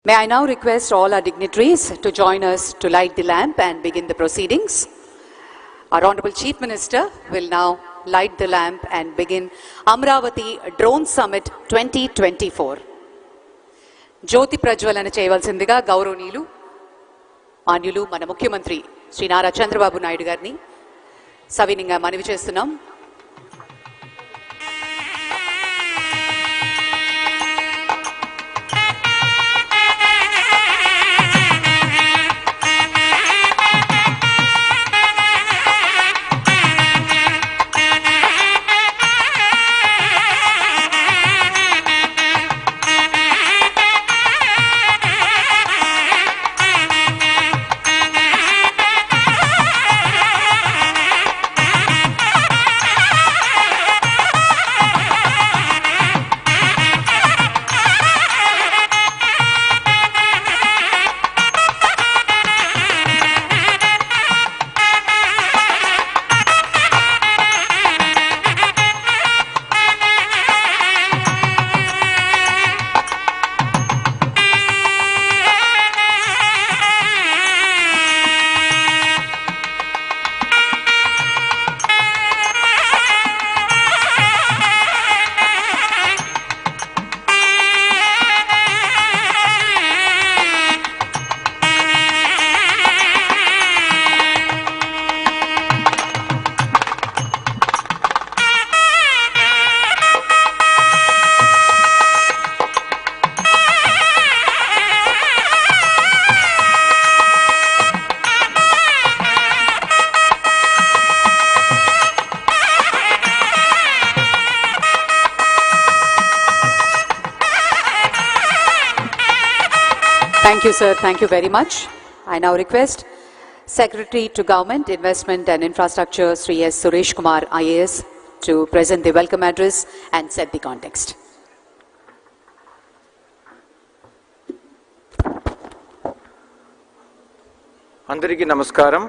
May I now request all our dignitaries to join us to light the lamp and begin the proceedings. Our Honorable Chief Minister will now light the lamp and begin Amaravati Drone Summit 2024. జ్యోతి ప్రజ్వలన చేయవలసిందిగా గౌరవనీయులు మాన్యులు మన ముఖ్యమంత్రి శ్రీ నారా చంద్రబాబు నాయుడు గారిని సవినయంగా మనవి చేస్తున్నాం. Thank you, sir. Thank you very much. I now request Secretary to Government, Investment and Infrastructure, Sri S. Suresh Kumar, IAS, to present the welcome address and set the context. Andariki Namaskaram.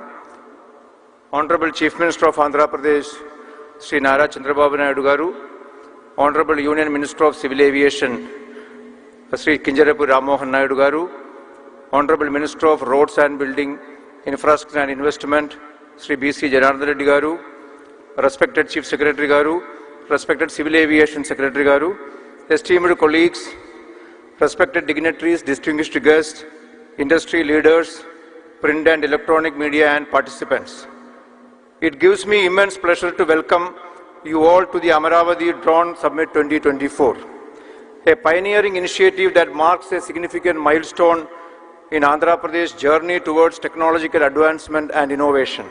Honorable Chief Minister of Andhra Pradesh, Sri Nara Chandrababu Naidu Garu, Honorable Union Minister of Civil Aviation, Sri Kinjarapu Rammohan Naidu Garu, Honorable Minister of Roads and Building, Infrastructure and Investment, Sri B.C. Janardhan Reddy Garu, respected Chief Secretary Garu, respected Civil Aviation Secretary Garu, esteemed colleagues, respected dignitaries, distinguished guests, industry leaders, print and electronic media and participants. It gives me immense pleasure to welcome you all to the Amaravati Drone Summit 2024, a pioneering initiative that marks a significant milestone in Andhra Pradesh's journey towards technological advancement and innovation.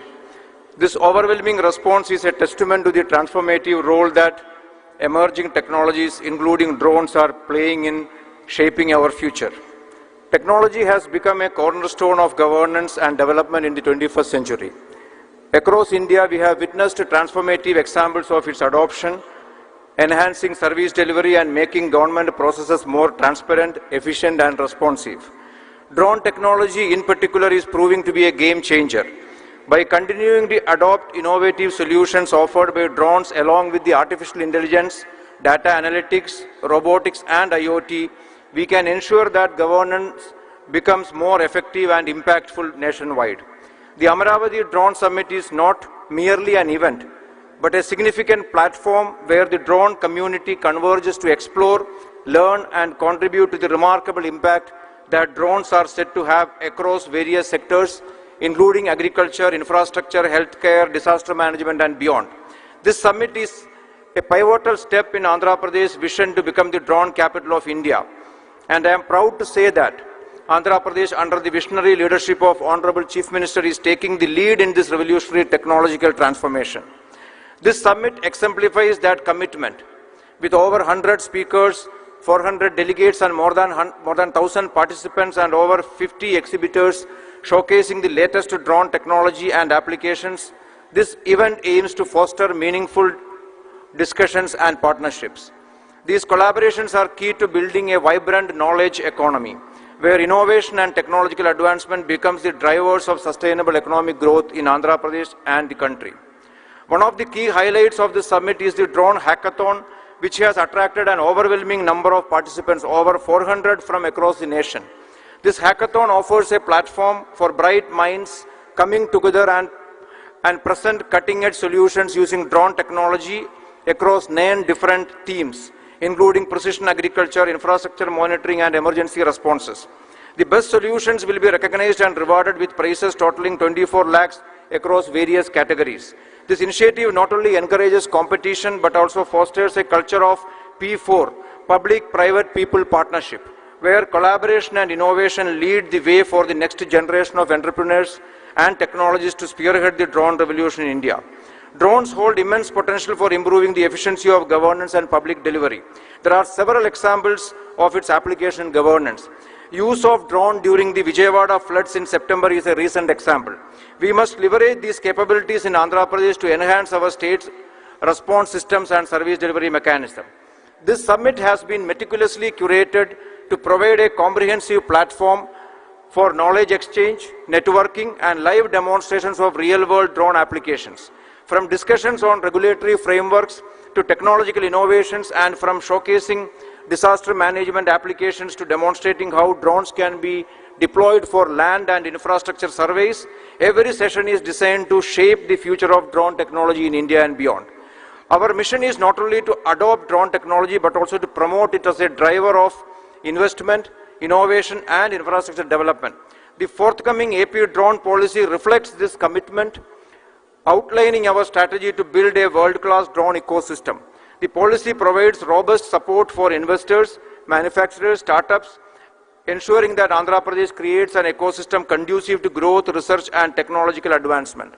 This overwhelming response is a testament to the transformative role that emerging technologies, including drones, are playing in shaping our future. Technology has become a cornerstone of governance and development in the 21st century. Across India, we have witnessed transformative examples of its adoption, enhancing service delivery and making government processes more transparent, efficient and responsive. Drone technology in particular is proving to be a game changer. By continuing to adopt innovative solutions offered by drones along with the artificial intelligence, data analytics, robotics and IoT, we can ensure that governance becomes more effective and impactful nationwide. The Amaravati Drone Summit is not merely an event, but a significant platform where the drone community converges to explore, learn and contribute to the remarkable impact that drones are said to have across various sectors, including agriculture, infrastructure, healthcare, disaster management and beyond. This summit is a pivotal step in Andhra Pradesh's vision to become the drone capital of India. And I am proud to say that Andhra Pradesh, under the visionary leadership of Honorable Chief Minister, is taking the lead in this revolutionary technological transformation. This summit exemplifies that commitment. With over 100 speakers, 400 delegates and more than 1,000 participants and over 50 exhibitors showcasing the latest drone technology and applications, this event aims to foster meaningful discussions and partnerships. These collaborations are key to building a vibrant knowledge economy, where innovation and technological advancement becomes the drivers of sustainable economic growth in Andhra Pradesh and the country. One of the key highlights of this summit is the drone hackathon, which has attracted an overwhelming number of participants, over 400 from across the nation. This hackathon offers a platform for bright minds coming together and present cutting-edge solutions using drone technology across 9 different themes, including precision agriculture, infrastructure monitoring, and emergency responses. The best solutions will be recognized and rewarded with prizes totaling 24 lakhs across various categories. This initiative not only encourages competition but also fosters a culture of P4, public-private people partnership, where collaboration and innovation lead the way for the next generation of entrepreneurs and technologists to spearhead the drone revolution in India. Drones hold immense potential for improving the efficiency of governance and public delivery. There are several examples of its application in governance. Use of drone during the Vijayawada floods in September is a recent example. We must leverage these capabilities in Andhra Pradesh to enhance our state's response systems and service delivery mechanism. This summit has been meticulously curated to provide a comprehensive platform for knowledge exchange, networking, and live demonstrations of real-world drone applications. From discussions on regulatory frameworks to technological innovations, and from showcasing disaster management applications to demonstrating how drones can be deployed for land and infrastructure surveys, every session is designed to shape the future of drone technology in India and beyond. Our mission is not only to adopt drone technology but also to promote it as a driver of investment, innovation, and infrastructure development. The forthcoming AP drone policy reflects this commitment, outlining our strategy to build a world-class drone ecosystem. The policy provides robust support for investors, manufacturers, startups, ensuring that Andhra Pradesh creates an ecosystem conducive to growth, research, and technological advancement.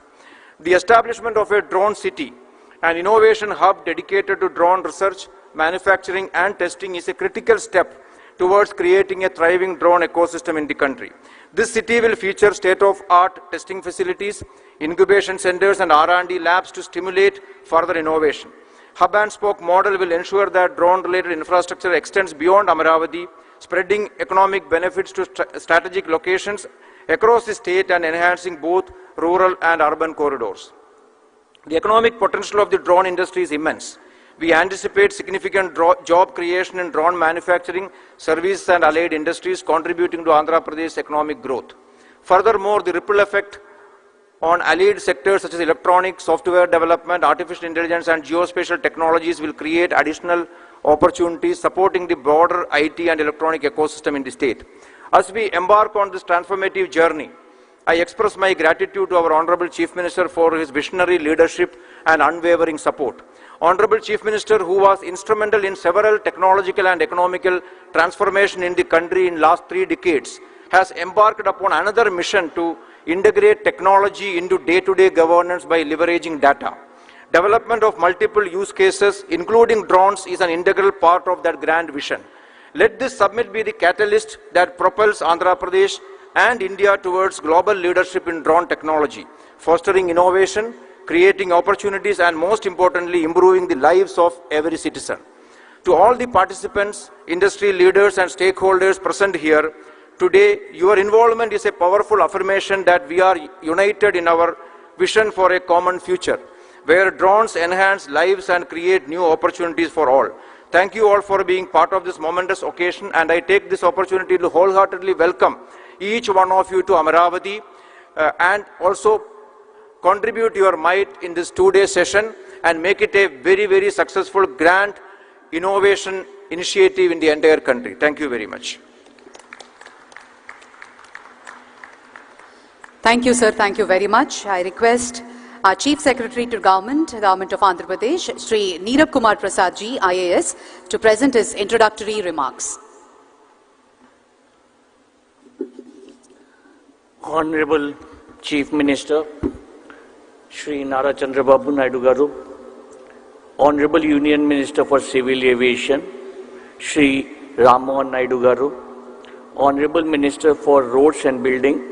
The establishment of a drone city, an innovation hub dedicated to drone research, manufacturing, and testing is a critical step towards creating a thriving drone ecosystem in the country. This city will feature state-of-art testing facilities, incubation centers, and R&D labs to stimulate further innovation. Hub and spoke model will ensure that drone-related infrastructure extends beyond Amaravati, spreading economic benefits to strategic locations across the state and enhancing both rural and urban corridors. The economic potential of the drone industry is immense. We anticipate significant job creation in drone manufacturing, services, and allied industries, contributing to Andhra Pradesh's economic growth. Furthermore, the ripple effect on allied sectors such as electronics, software development, artificial intelligence, and geospatial technologies will create additional opportunities, supporting the broader IT and electronic ecosystem in the state. As we embark on this transformative journey, I express my gratitude to our Honorable Chief Minister for his visionary leadership and unwavering support. Honorable Chief Minister, who was instrumental in several technological and economical transformation in the country in the last 3 decades, has embarked upon another mission to integrate technology into day-to-day governance by leveraging data. Development of multiple use cases, including drones, is an integral part of that grand vision. Let this summit be the catalyst that propels Andhra Pradesh and India towards global leadership in drone technology, fostering innovation, creating opportunities, and most importantly, improving the lives of every citizen. To all the participants, industry leaders, and stakeholders present here today, your involvement is a powerful affirmation that we are united in our vision for a common future, where drones enhance lives and create new opportunities for all. Thank you all for being part of this momentous occasion, and I take this opportunity to wholeheartedly welcome each one of you to Amaravati and also contribute your might in this 2-day session and make it a very, very successful grand innovation initiative in the entire country. Thank you very much. Thank you, sir. Thank you very much. I request our Chief Secretary to Government of Andhra Pradesh, Shri Neerab Kumar Prasad ji, IAS, to present his introductory remarks. Honorable Chief Minister, Shri Nara Chandrababu Naidu Garu, Honorable Union Minister for Civil Aviation, Shri Ram Mohan Naidu Garu, Honorable Minister for Roads and Building,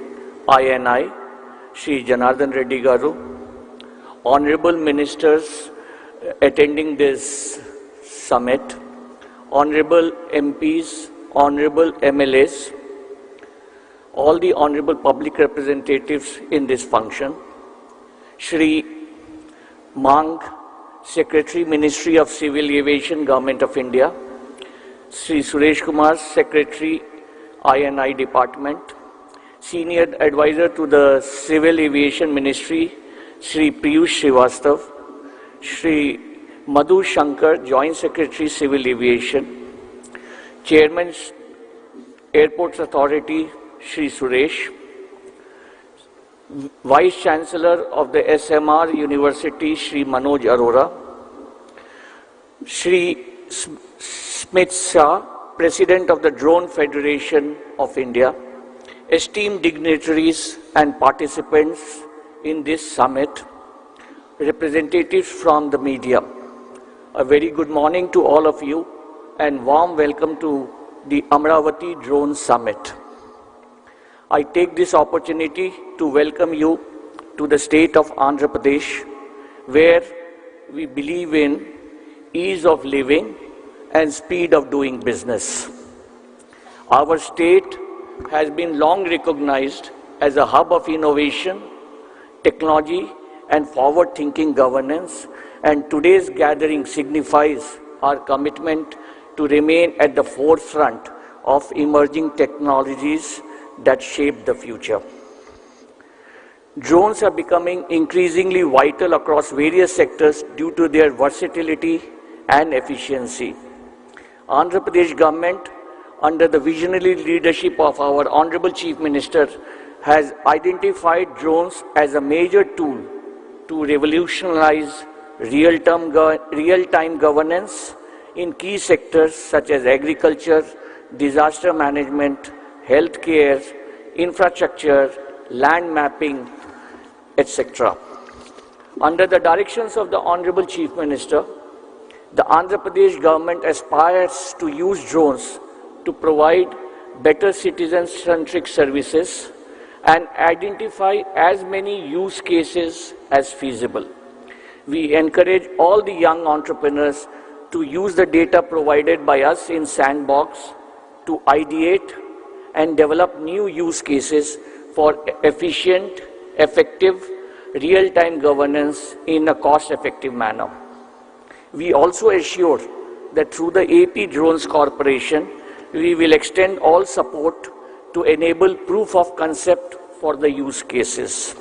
INI, Shri Janardhan Reddy Garu, Honorable Ministers attending this summit, honorable MPs, honorable MLAs, all the honorable public representatives in this function, Shri Mang, Secretary, Ministry of Civil Aviation, Government of India, Shri Suresh Kumar, Secretary, INI Department, Senior Advisor to the Civil Aviation Ministry, Shri Piyush Srivastav, Shri Madhu Shankar, Joint Secretary, Civil Aviation, Chairman, Airports Authority, Shri Suresh, Vice Chancellor of the SMR University, Shri Manoj Arora, Shri Smith Shah, President of the Drone Federation of India, esteemed dignitaries and participants in this summit, representatives from the media. A very good morning to all of you and warm welcome to the Amravati Drone Summit. I take this opportunity to welcome you to the state of Andhra Pradesh, where we believe in ease of living and speed of doing business. Our state has been long recognized as a hub of innovation, technology, and forward-thinking governance, and today's gathering signifies our commitment to remain at the forefront of emerging technologies that shape the future. Drones are becoming increasingly vital across various sectors due to their versatility and efficiency. Andhra Pradesh government, under the visionary leadership of our Honorable Chief Minister, has identified drones as a major tool to revolutionize real-time governance in key sectors such as agriculture, disaster management, healthcare, infrastructure, land mapping, etc. Under the directions of the Honorable Chief Minister, the Andhra Pradesh government aspires to use drones to provide better citizen-centric services and identify as many use cases as feasible. We encourage all the young entrepreneurs to use the data provided by us in Sandbox to ideate and develop new use cases for efficient, effective, real-time governance in a cost-effective manner. We also assure that through the AP Drones Corporation, we will extend all support to enable proof of concept for the use cases.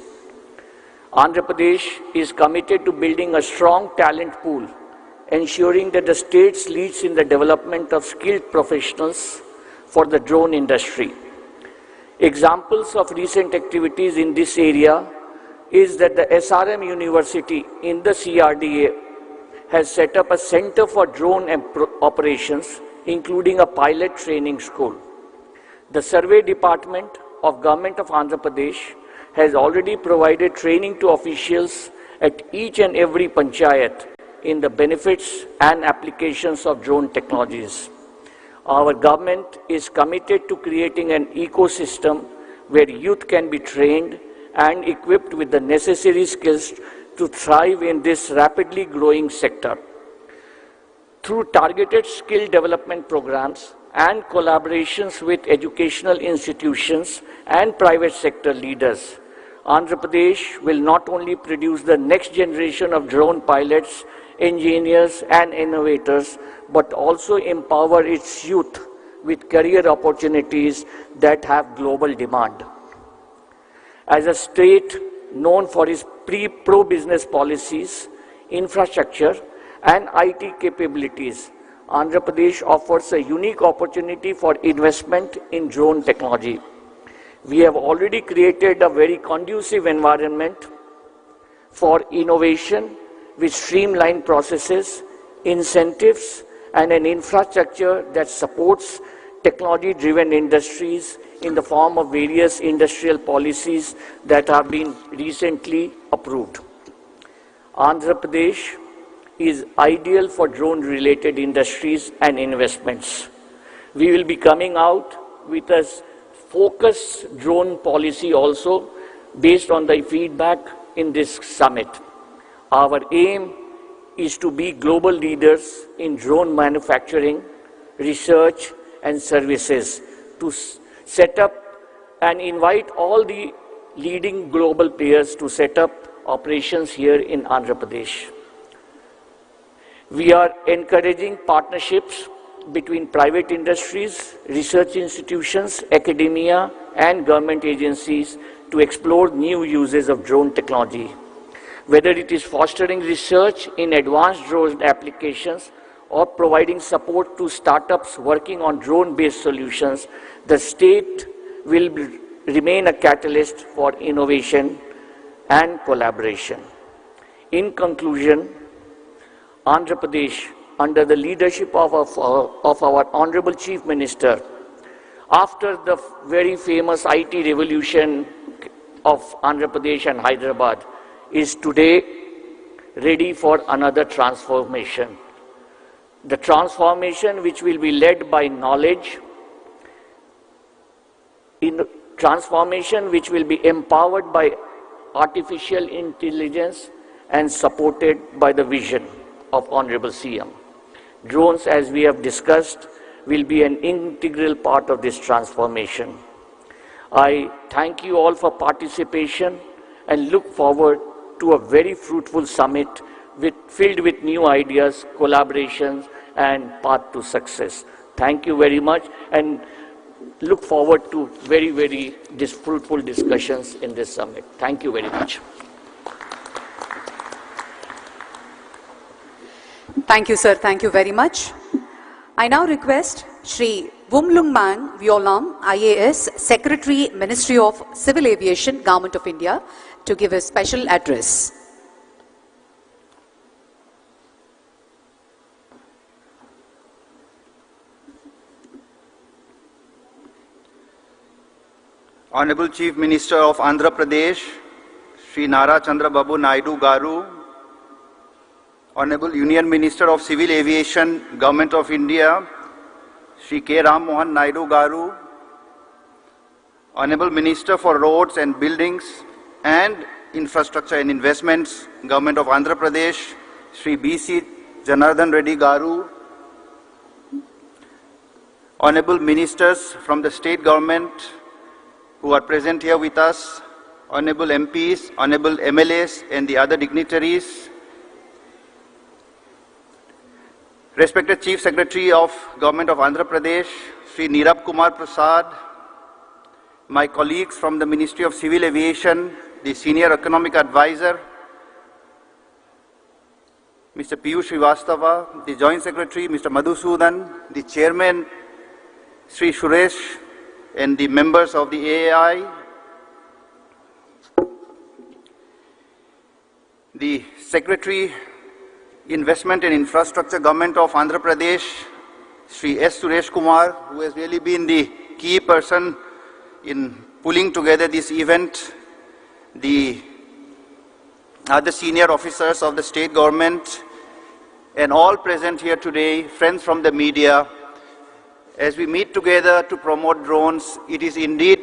Andhra Pradesh is committed to building a strong talent pool, ensuring that the state leads in the development of skilled professionals for the drone industry. Examples of recent activities in this area is that the SRM University in the CRDA has set up a center for drone operations, including a pilot training school. The Survey Department of Government of Andhra Pradesh has already provided training to officials at each and every panchayat in the benefits and applications of drone technologies. Our government is committed to creating an ecosystem where youth can be trained and equipped with the necessary skills to thrive in this rapidly growing sector. Through targeted skill development programs and collaborations with educational institutions and private sector leaders, Andhra Pradesh will not only produce the next generation of drone pilots, engineers and innovators, but also empower its youth with career opportunities that have global demand. As a state known for its pro-business policies, infrastructure and IT capabilities, Andhra Pradesh offers a unique opportunity for investment in drone technology. We have already created a very conducive environment for innovation with streamlined processes, incentives, and an infrastructure that supports technology-driven industries in the form of various industrial policies that have been recently approved. Andhra Pradesh is ideal for drone-related industries and investments. We will be coming out with a focused drone policy also based on the feedback in this summit. Our aim is to be global leaders in drone manufacturing, research and services to set up and invite all the leading global players to set up operations here in Andhra Pradesh. We are encouraging partnerships between private industries, research institutions, academia, and government agencies to explore new uses of drone technology. Whether it is fostering research in advanced drone applications or providing support to startups working on drone-based solutions, the state will remain a catalyst for innovation and collaboration. In conclusion, Andhra Pradesh, under the leadership of our Honorable Chief Minister, after the very famous IT revolution of Andhra Pradesh and Hyderabad, is today ready for another transformation. The transformation which will be led by knowledge, in transformation which will be empowered by artificial intelligence and supported by the vision of Honorable CM. Drones, as we have discussed, will be an integral part of this transformation. I thank you all for participation and look forward to a very fruitful summit filled with new ideas, collaborations, and path to success. Thank you very much, and look forward to very, very fruitful discussions in this summit. Thank you very much. Thank you, sir. Thank you very much. I now request Shri Wumlungmang Violam, IAS, Secretary, Ministry of Civil Aviation, Government of India, to give a special address. Honorable Chief Minister of Andhra Pradesh, Shri Nara Chandrababu Naidu Garu, Honorable Union Minister of Civil Aviation, Government of India, Shri K. Ram Mohan Naidu Garu, Honorable Minister for Roads and Buildings and Infrastructure and Investments, Government of Andhra Pradesh, Shri B.C. Janardhan Reddy Garu, Honorable Ministers from the State Government who are present here with us, Honorable MPs, Honorable MLAs and the other dignitaries, respected Chief Secretary of Government of Andhra Pradesh, Shri Nirab Kumar Prasad, my colleagues from the Ministry of Civil Aviation, the Senior Economic Advisor, Mr. Piyush Srivastava, the Joint Secretary, Mr. Madhusudan, the Chairman, Sri Suresh, and the members of the AAI, the Secretary, Investment and Infrastructure, Government of Andhra Pradesh, Sri S. Suresh Kumar, who has really been the key person in pulling together this event, the other senior officers of the state government, and all present here today, friends from the media. As we meet together to promote drones, it is indeed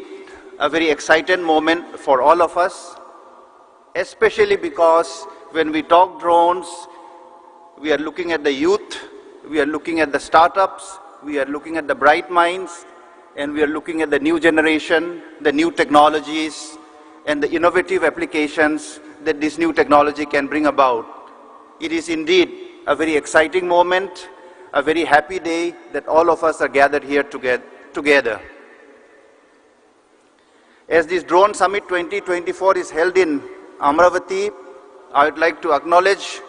a very exciting moment for all of us, especially because when we talk drones, we are looking at the youth, we are looking at the startups, we are looking at the bright minds, and we are looking at the new generation, the new technologies, and the innovative applications that this new technology can bring about. It is indeed a very exciting moment, a very happy day that all of us are gathered here together. As this Drone Summit 2024 is held in Amravati, I would like to acknowledge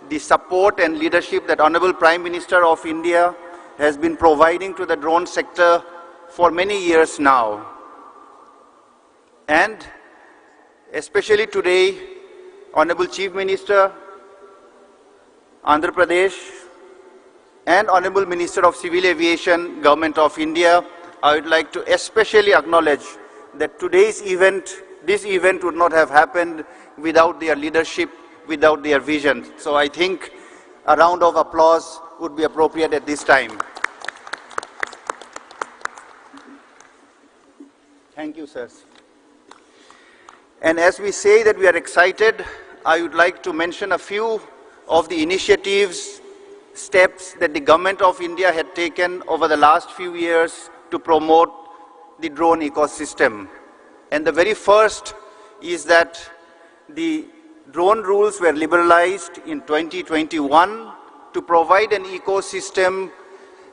the support and leadership that Honorable Prime Minister of India has been providing to the drone sector for many years now. And especially today, Honorable Chief Minister, Andhra Pradesh, and Honorable Minister of Civil Aviation, Government of India, I would like to especially acknowledge that today's event, this event would not have happened without their leadership, without their vision. So I think a round of applause would be appropriate at this time. Thank you, sirs. And as we say that we are excited, I would like to mention a few of the initiatives steps that the government of India had taken over the last few years to promote the drone ecosystem. And the very first is that the drone rules were liberalized in 2021 to provide an ecosystem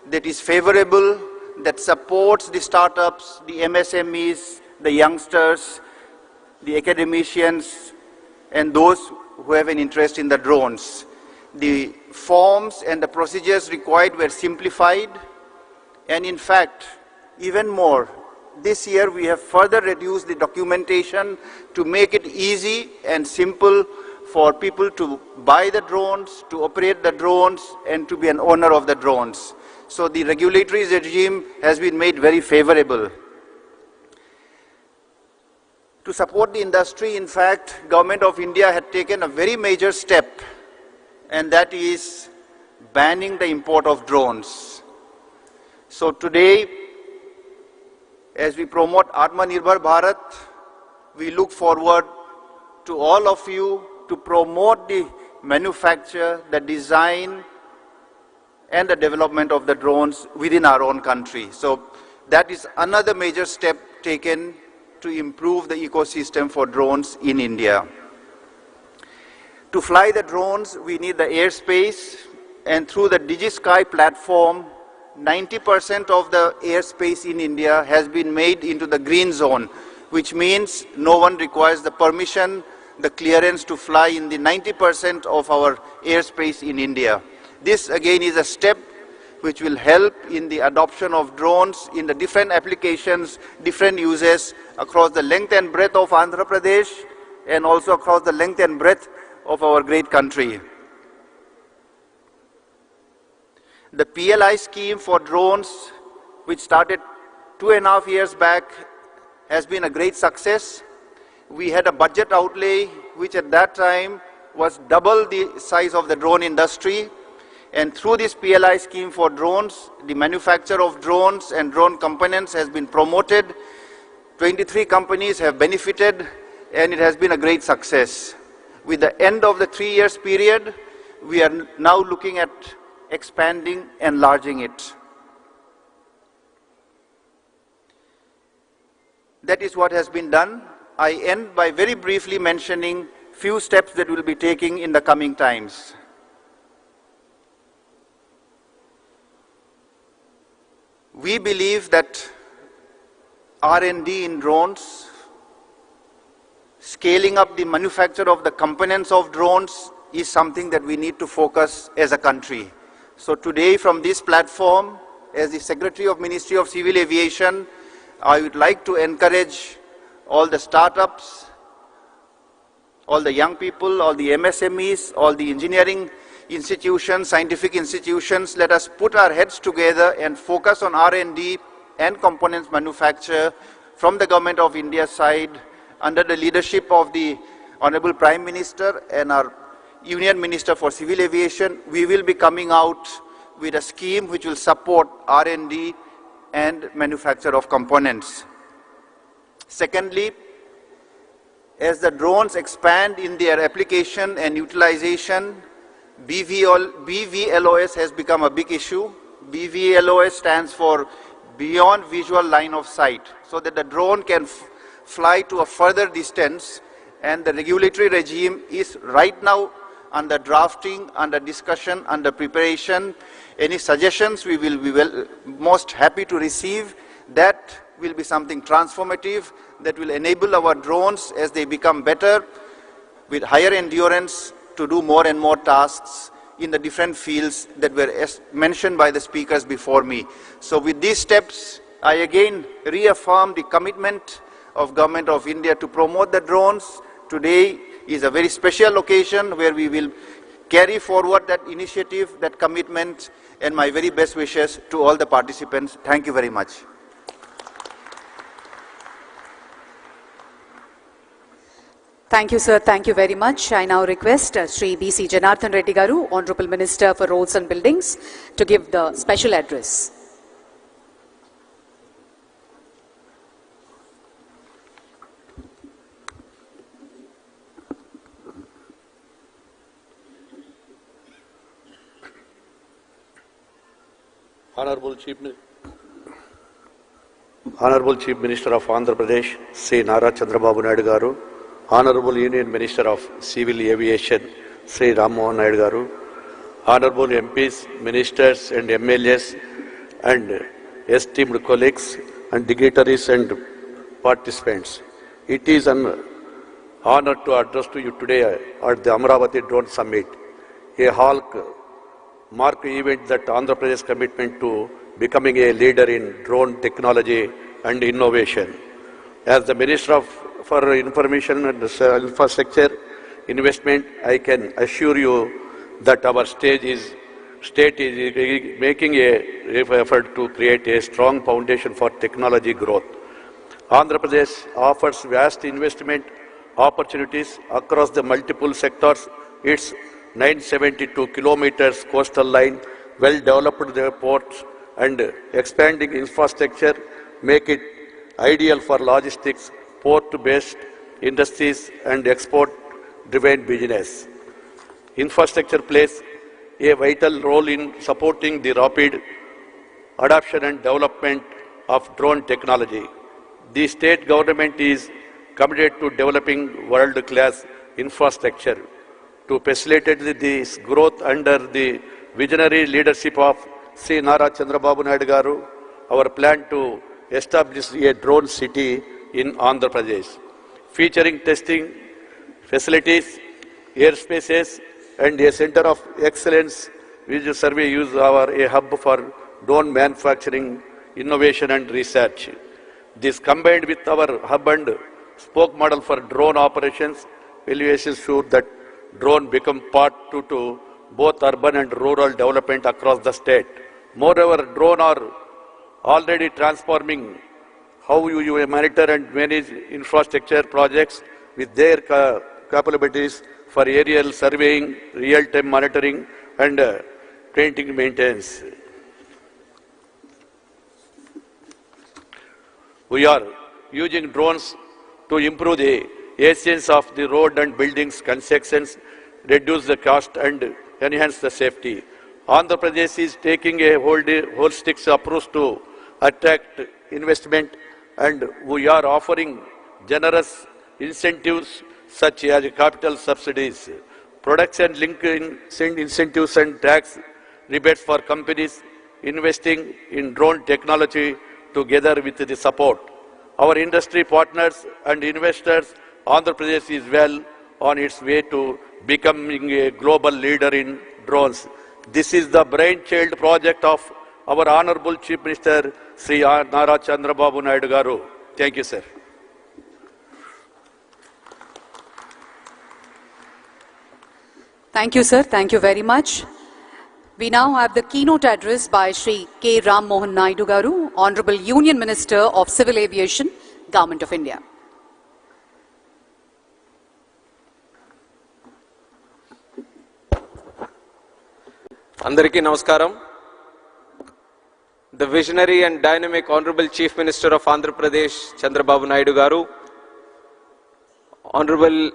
that is favorable, that supports the startups, the MSMEs, the youngsters, the academicians, and those who have an interest in the drones. The forms and the procedures required were simplified, and in fact, even more, this year we have further reduced the documentation to make it easy and simple for people to buy the drones, to operate the drones, and to be an owner of the drones. So the regulatory regime has been made very favorable. To support the industry, in fact, Government of India had taken a very major step, and that is banning the import of drones. So today, as we promote Atmanirbhar Bharat, we look forward to all of you to promote the manufacture, the design, and the development of the drones within our own country. So that is another major step taken to improve the ecosystem for drones in India. To fly the drones, we need the airspace, and through the DigiSky platform, 90% of the airspace in India has been made into the green zone, which means no one requires the permission, the clearance to fly in the 90% of our airspace in India. This again is a step which will help in the adoption of drones in the different applications, different uses across the length and breadth of Andhra Pradesh and also across the length and breadth of our great country. The PLI scheme for drones, which started 2.5 years back, has been a great success. We had a budget outlay which at that time was double the size of the drone industry. And through this PLI scheme for drones, the manufacture of drones and drone components has been promoted. 23 companies have benefited, and it has been a great success. With the end of the 3 years period, we are now looking at expanding, enlarging it. That is what has been done. I end by very briefly mentioning few steps that we'll be taking in the coming times. We believe that R&D in drones, scaling up the manufacture of the components of drones is something that we need to focus as a country. So today from this platform, as the Secretary of Ministry of Civil Aviation, I would like to encourage all the startups, all the young people, all the MSMEs, all the engineering institutions, scientific institutions, let us put our heads together and focus on R&D and components manufacture from the Government of India's side under the leadership of the Honorable Prime Minister and our Union Minister for Civil Aviation. We will be coming out with a scheme which will support R&D and manufacture of components. Secondly, as the drones expand in their application and utilization, BVLOS has become a big issue. BVLOS stands for Beyond Visual Line of Sight, so that the drone can fly to a further distance, and the regulatory regime is right now under drafting, under discussion, under preparation. Any suggestions we will be most happy to receive. That will be something transformative that will enable our drones as they become better with higher endurance to do more and more tasks in the different fields that were mentioned by the speakers before me. So with these steps, I again reaffirm the commitment of Government of India to promote the drones. Today is a very special occasion where we will carry forward that initiative, that commitment, and my very best wishes to all the participants. Thank you very much. Thank you, sir. Thank you very much. I now request Sri B.C. Janardhan Reddy Garu, Honorable Minister for Roads and Buildings, to give the special address. Honorable Chief Minister of Andhra Pradesh, Sri Nara Chandrababu Naidu Garu, Honorable Union Minister of Civil Aviation, Sri Ram Mohan Naidu Garu, Honorable MPs, Ministers and MLAs and esteemed colleagues and dignitaries and participants. It is an honor to address to you today at the Amravati Drone Summit, a hallmark event that Andhra Pradesh commitment to becoming a leader in drone technology and innovation. As the Minister for Information and Infrastructure Investment, I can assure you that our state is making an effort to create a strong foundation for technology growth. Andhra Pradesh offers vast investment opportunities across the multiple sectors. Its 972 kilometers coastal line, well-developed ports and expanding infrastructure make it ideal for logistics, port-based industries and export-driven business. Infrastructure plays a vital role in supporting the rapid adoption and development of drone technology. The state government is committed to developing world-class infrastructure to facilitate this growth under the visionary leadership of Sri Nara Chandrababu Naidu Garu. Our plan to establish a drone city in Andhra Pradesh, featuring testing facilities, airspaces, and a center of excellence, which survey use a hub for drone manufacturing, innovation and research. This combined with our hub and spoke model for drone operations will ensure that drone become part to both urban and rural development across the state. Moreover, drone are already transforming how you monitor and manage infrastructure projects with their capabilities for aerial surveying, real-time monitoring and painting maintenance. We are using drones to improve the efficiency of the road and buildings constructions, reduce the cost and enhance the safety. Andhra Pradesh is taking a holistic approach to attract investment, and we are offering generous incentives such as capital subsidies, production linked incentives and tax rebates for companies investing in drone technology together with the support. Our industry partners and investors, Andhra Pradesh is well on its way to becoming a global leader in drones. This is the brainchild project of our Honorable Chief Minister, Sri Nara Chandrababu Naidu Garu. Thank you, sir. Thank you, sir. Thank you very much. We now have the keynote address by Sri K. Ram Mohan Naidu Garu, Honorable Union Minister of Civil Aviation, Government of India. Andariki Namaskaram. The visionary and dynamic Honorable Chief Minister of Andhra Pradesh, Chandrababu Naidu Garu, Honorable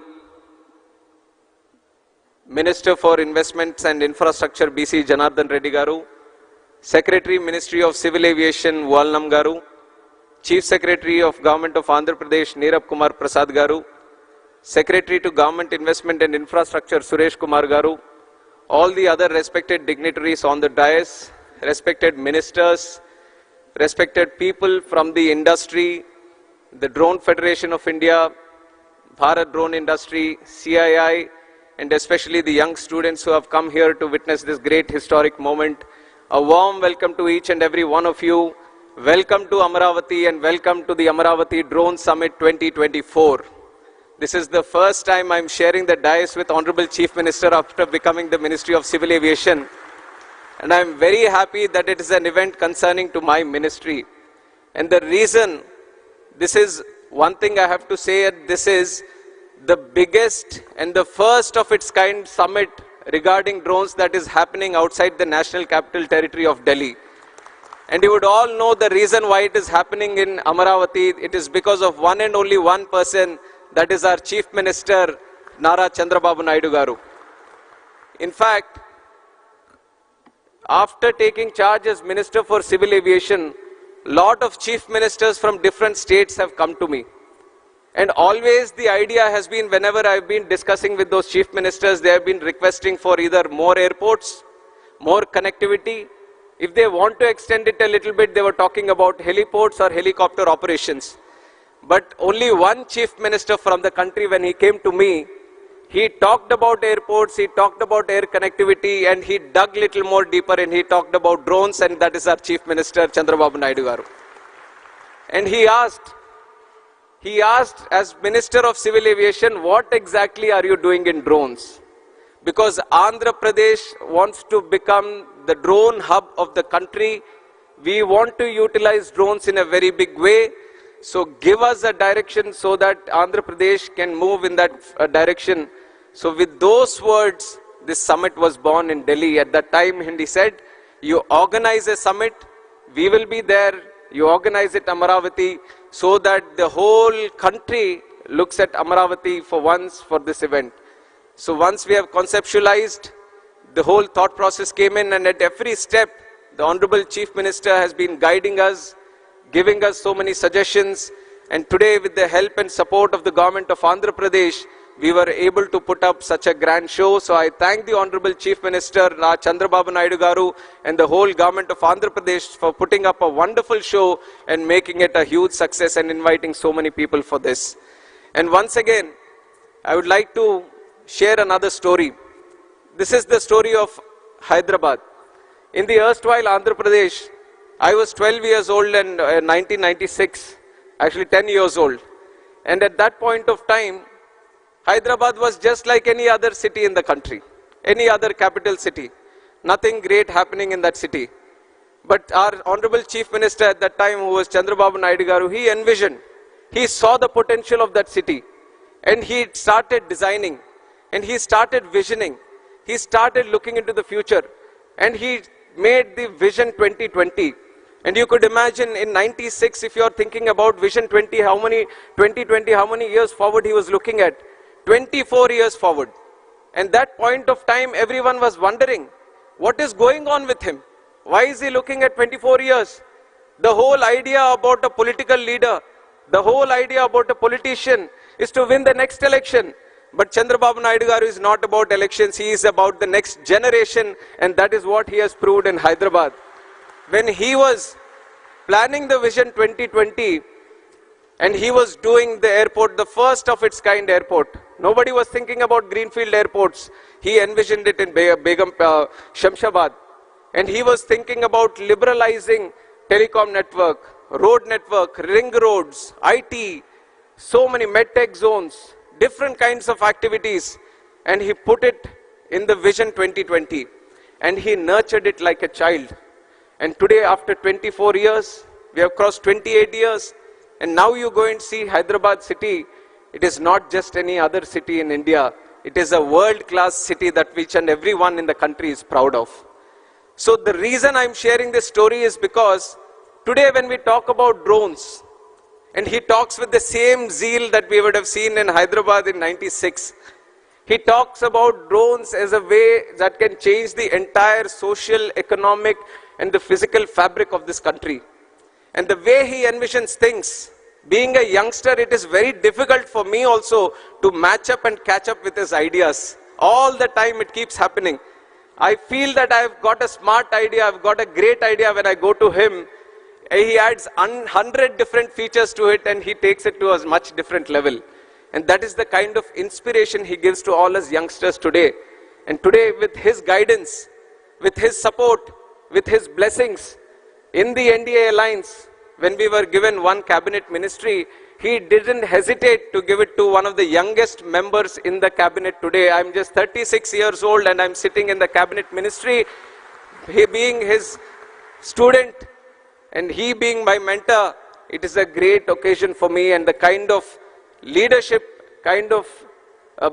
Minister for Investments and Infrastructure, BC Janardhan Reddy Garu, Secretary, Ministry of Civil Aviation, Valnam Garu, Chief Secretary of Government of Andhra Pradesh, Neerab Kumar Prasad Garu, Secretary to Government Investment and Infrastructure, Suresh Kumar Garu, all the other respected dignitaries on the dais, respected ministers, respected people from the industry, the Drone Federation of India, Bharat Drone Industry, CII, and especially the young students who have come here to witness this great historic moment. A warm welcome to each and every one of you. Welcome to Amravati and welcome to the Amravati Drone Summit 2024. This is the first time I'm sharing the dais with Honorable Chief Minister after becoming the Ministry of Civil Aviation. And I'm very happy that it is an event concerning to my ministry. And the reason, this is one thing I have to say, this is the biggest and the first of its kind summit regarding drones that is happening outside the National Capital Territory of Delhi. And you would all know the reason why it is happening in Amravati. It is because of one and only one person, that is our Chief Minister, Nara Chandrababu Naidu Garu. In fact, after taking charge as Minister for Civil Aviation, lot of chief ministers from different states have come to me. And always the idea has been, whenever I've been discussing with those chief ministers, they have been requesting for either more airports, more connectivity. If they want to extend it a little bit, they were talking about heliports or helicopter operations. But only one chief minister from the country, when he came to me, he talked about airports, he talked about air connectivity, and he dug little more deeper and he talked about drones, and that is our Chief Minister, Chandrababu Naidu Garu. And he asked as Minister of Civil Aviation, what exactly are you doing in drones? Because Andhra Pradesh wants to become the drone hub of the country. We want to utilize drones in a very big way. So give us a direction so that Andhra Pradesh can move in that direction. So with those words, this summit was born in Delhi. At that time, Hindi said, you organize a summit, we will be there, you organize it Amaravati, so that the whole country looks at Amaravati for once for this event. So once we have conceptualized, the whole thought process came in, and at every step, the Honorable Chief Minister has been guiding us, giving us so many suggestions, and today with the help and support of the government of Andhra Pradesh, we were able to put up such a grand show. So I thank the Honorable Chief Minister Chandrababu Naidu Garu and the whole government of Andhra Pradesh for putting up a wonderful show and making it a huge success and inviting so many people for this. And once again, I would like to share another story. This is the story of Hyderabad. In the erstwhile Andhra Pradesh, I was 12 years old in 1996, actually 10 years old. And at that point of time, Hyderabad was just like any other city in the country, any other capital city. Nothing great happening in that city. But our Honorable Chief Minister at that time, who was Chandrababu Naidu Garu, he envisioned, he saw the potential of that city. And he started designing, and he started visioning. He started looking into the future, and he made the Vision 2020. And you could imagine in 96, if you are thinking about Vision 2020, how many years forward he was looking at? 24 years forward. And that point of time, everyone was wondering, what is going on with him? Why is he looking at 24 years? The whole idea about a political leader, the whole idea about a politician is to win the next election. But Chandrababu Naidu Garu is not about elections, he is about the next generation, and that is what he has proved in Hyderabad. When he was planning the Vision 2020, and he was doing the airport, the first of its kind airport. Nobody was thinking about greenfield airports. He envisioned it in Shamshabad. And he was thinking about liberalizing telecom network, road network, ring roads, IT, so many medtech zones, different kinds of activities. And he put it in the Vision 2020. And he nurtured it like a child. And today, after 24 years, we have crossed 28 years. And now you go and see Hyderabad city. It is not just any other city in India. It is a world-class city that each and everyone in the country is proud of. So the reason I'm sharing this story is because today when we talk about drones, and he talks with the same zeal that we would have seen in Hyderabad in 96, he talks about drones as a way that can change the entire social, economic, and the physical fabric of this country. And the way he envisions things, being a youngster, it is very difficult for me also to match up and catch up with his ideas. All the time it keeps happening. I feel that I've got a smart idea, I've got a great idea when I go to him. He adds 100 different features to it and he takes it to a much different level. And that is the kind of inspiration he gives to all us youngsters today. And today with his guidance, with his support, with his blessings, in the NDA alliance, when we were given one cabinet ministry, he didn't hesitate to give it to one of the youngest members in the cabinet today. I'm just 36 years old and I'm sitting in the cabinet ministry. He being his student and he being my mentor, it is a great occasion for me, and the kind of leadership, kind of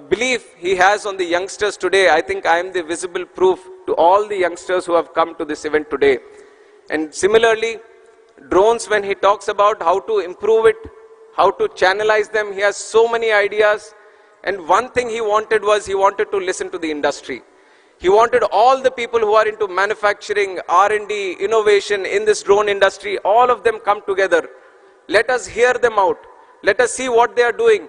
belief he has on the youngsters today, I think I am the visible proof to all the youngsters who have come to this event today. And similarly, drones, when he talks about how to improve it, how to channelize them, he has so many ideas. And one thing he wanted was he wanted to listen to the industry. He wanted all the people who are into manufacturing, R&D, innovation in this drone industry, all of them come together. Let us hear them out. Let us see what they are doing,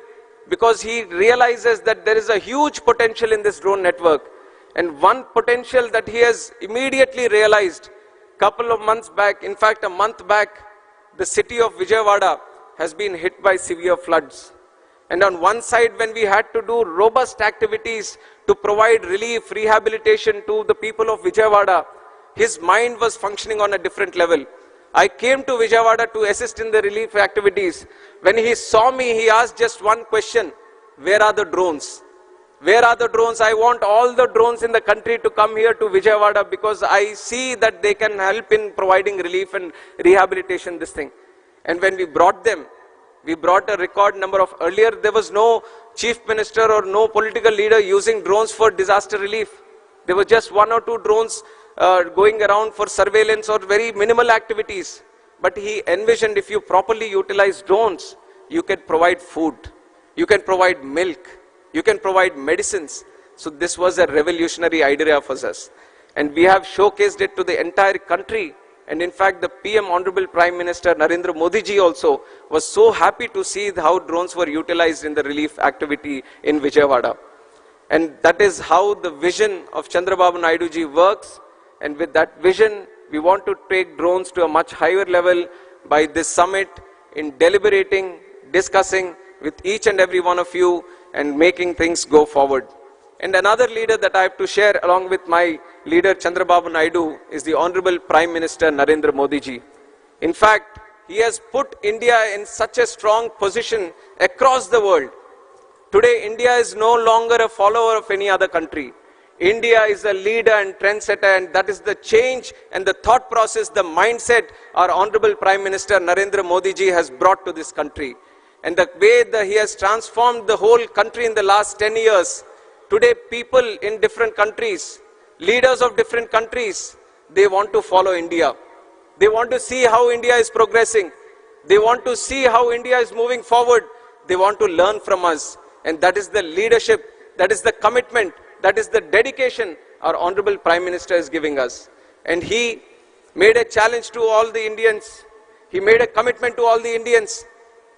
because he realizes that there is a huge potential in this drone network. And one potential that he has immediately realized, couple of months back, in fact a month back, the city of Vijayawada has been hit by severe floods. And on one side, when we had to do robust activities to provide relief, rehabilitation to the people of Vijayawada, his mind was functioning on a different level. I came to Vijayawada to assist in the relief activities. When he saw me, he asked just one question: where are the drones? Where are the drones? I want all the drones in the country to come here to Vijayawada, because I see that they can help in providing relief and rehabilitation, this thing. And when we brought them, we brought a record number of, earlier there was no chief minister or no political leader using drones for disaster relief. There were just 1 or 2 drones going around for surveillance or very minimal activities. But he envisioned, if you properly utilize drones, you can provide food, you can provide milk, you can provide medicines. So this was a revolutionary idea for us. And we have showcased it to the entire country. And in fact, the PM, Honorable Prime Minister Narendra Modi ji also was so happy to see how drones were utilized in the relief activity in Vijayawada. And that is how the vision of Chandrababu Naidu ji works. And with that vision, we want to take drones to a much higher level by this summit, in deliberating, discussing with each and every one of you and making things go forward. And another leader that I have to share along with my leader Chandrababu Naidu is the Honorable Prime Minister Narendra Modi ji. In fact, he has put India in such a strong position across the world. Today, India is no longer a follower of any other country. India is a leader and trendsetter, and that is the change and the thought process, the mindset our Honorable Prime Minister Narendra Modi ji has brought to this country. And the way that he has transformed the whole country in the last 10 years, today people in different countries, leaders of different countries, they want to follow India. They want to see how India is progressing. They want to see how India is moving forward. They want to learn from us. And that is the leadership, that is the commitment, that is the dedication our Honorable Prime Minister is giving us. And he made a challenge to all the Indians. He made a commitment to all the Indians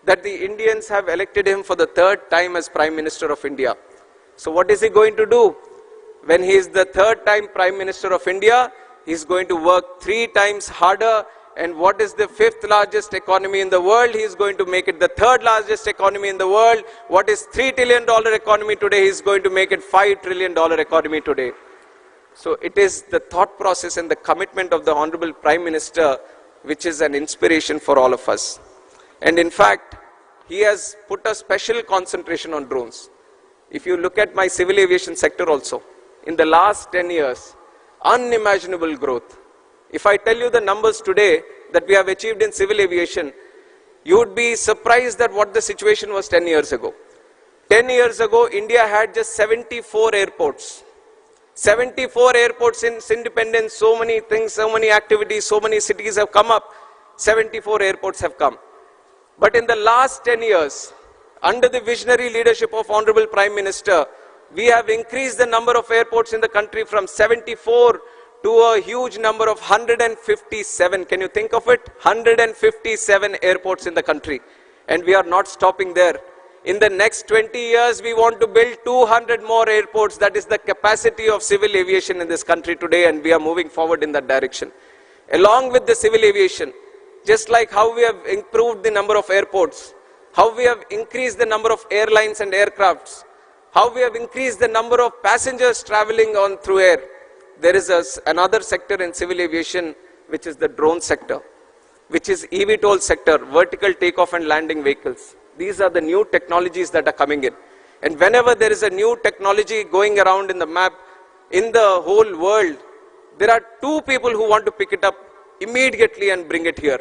that the Indians have elected him for the 3rd time as Prime Minister of India. So what is he going to do? When he is the 3rd time Prime Minister of India, he is going to work 3 times harder. And what is the 5th largest economy in the world? He is going to make it the 3rd largest economy in the world. What is $3 trillion economy today? He is going to make it $5 trillion economy today. So it is the thought process and the commitment of the Honorable Prime Minister which is an inspiration for all of us. And in fact, he has put a special concentration on drones. If you look at my civil aviation sector also, in the last 10 years, unimaginable growth. If I tell you the numbers today that we have achieved in civil aviation, you would be surprised at what the situation was 10 years ago. 10 years ago, India had just 74 airports. 74 airports in independence, so many things, so many activities, so many cities have come up. 74 airports have come. But in the last 10 years, under the visionary leadership of Honorable Prime Minister, we have increased the number of airports in the country from 74 to a huge number of 157. Can you think of it? 157 airports in the country. And we are not stopping there. In the next 20 years, we want to build 200 more airports. That is the capacity of civil aviation in this country today, and we are moving forward in that direction. Along with the civil aviation, just like how we have improved the number of airports, how we have increased the number of airlines and aircrafts, how we have increased the number of passengers traveling on through air, there is another sector in civil aviation, which is the drone sector, which is eVTOL sector, vertical takeoff and landing vehicles. These are the new technologies that are coming in. And whenever there is a new technology going around in the map, in the whole world, there are 2 people who want to pick it up immediately and bring it here.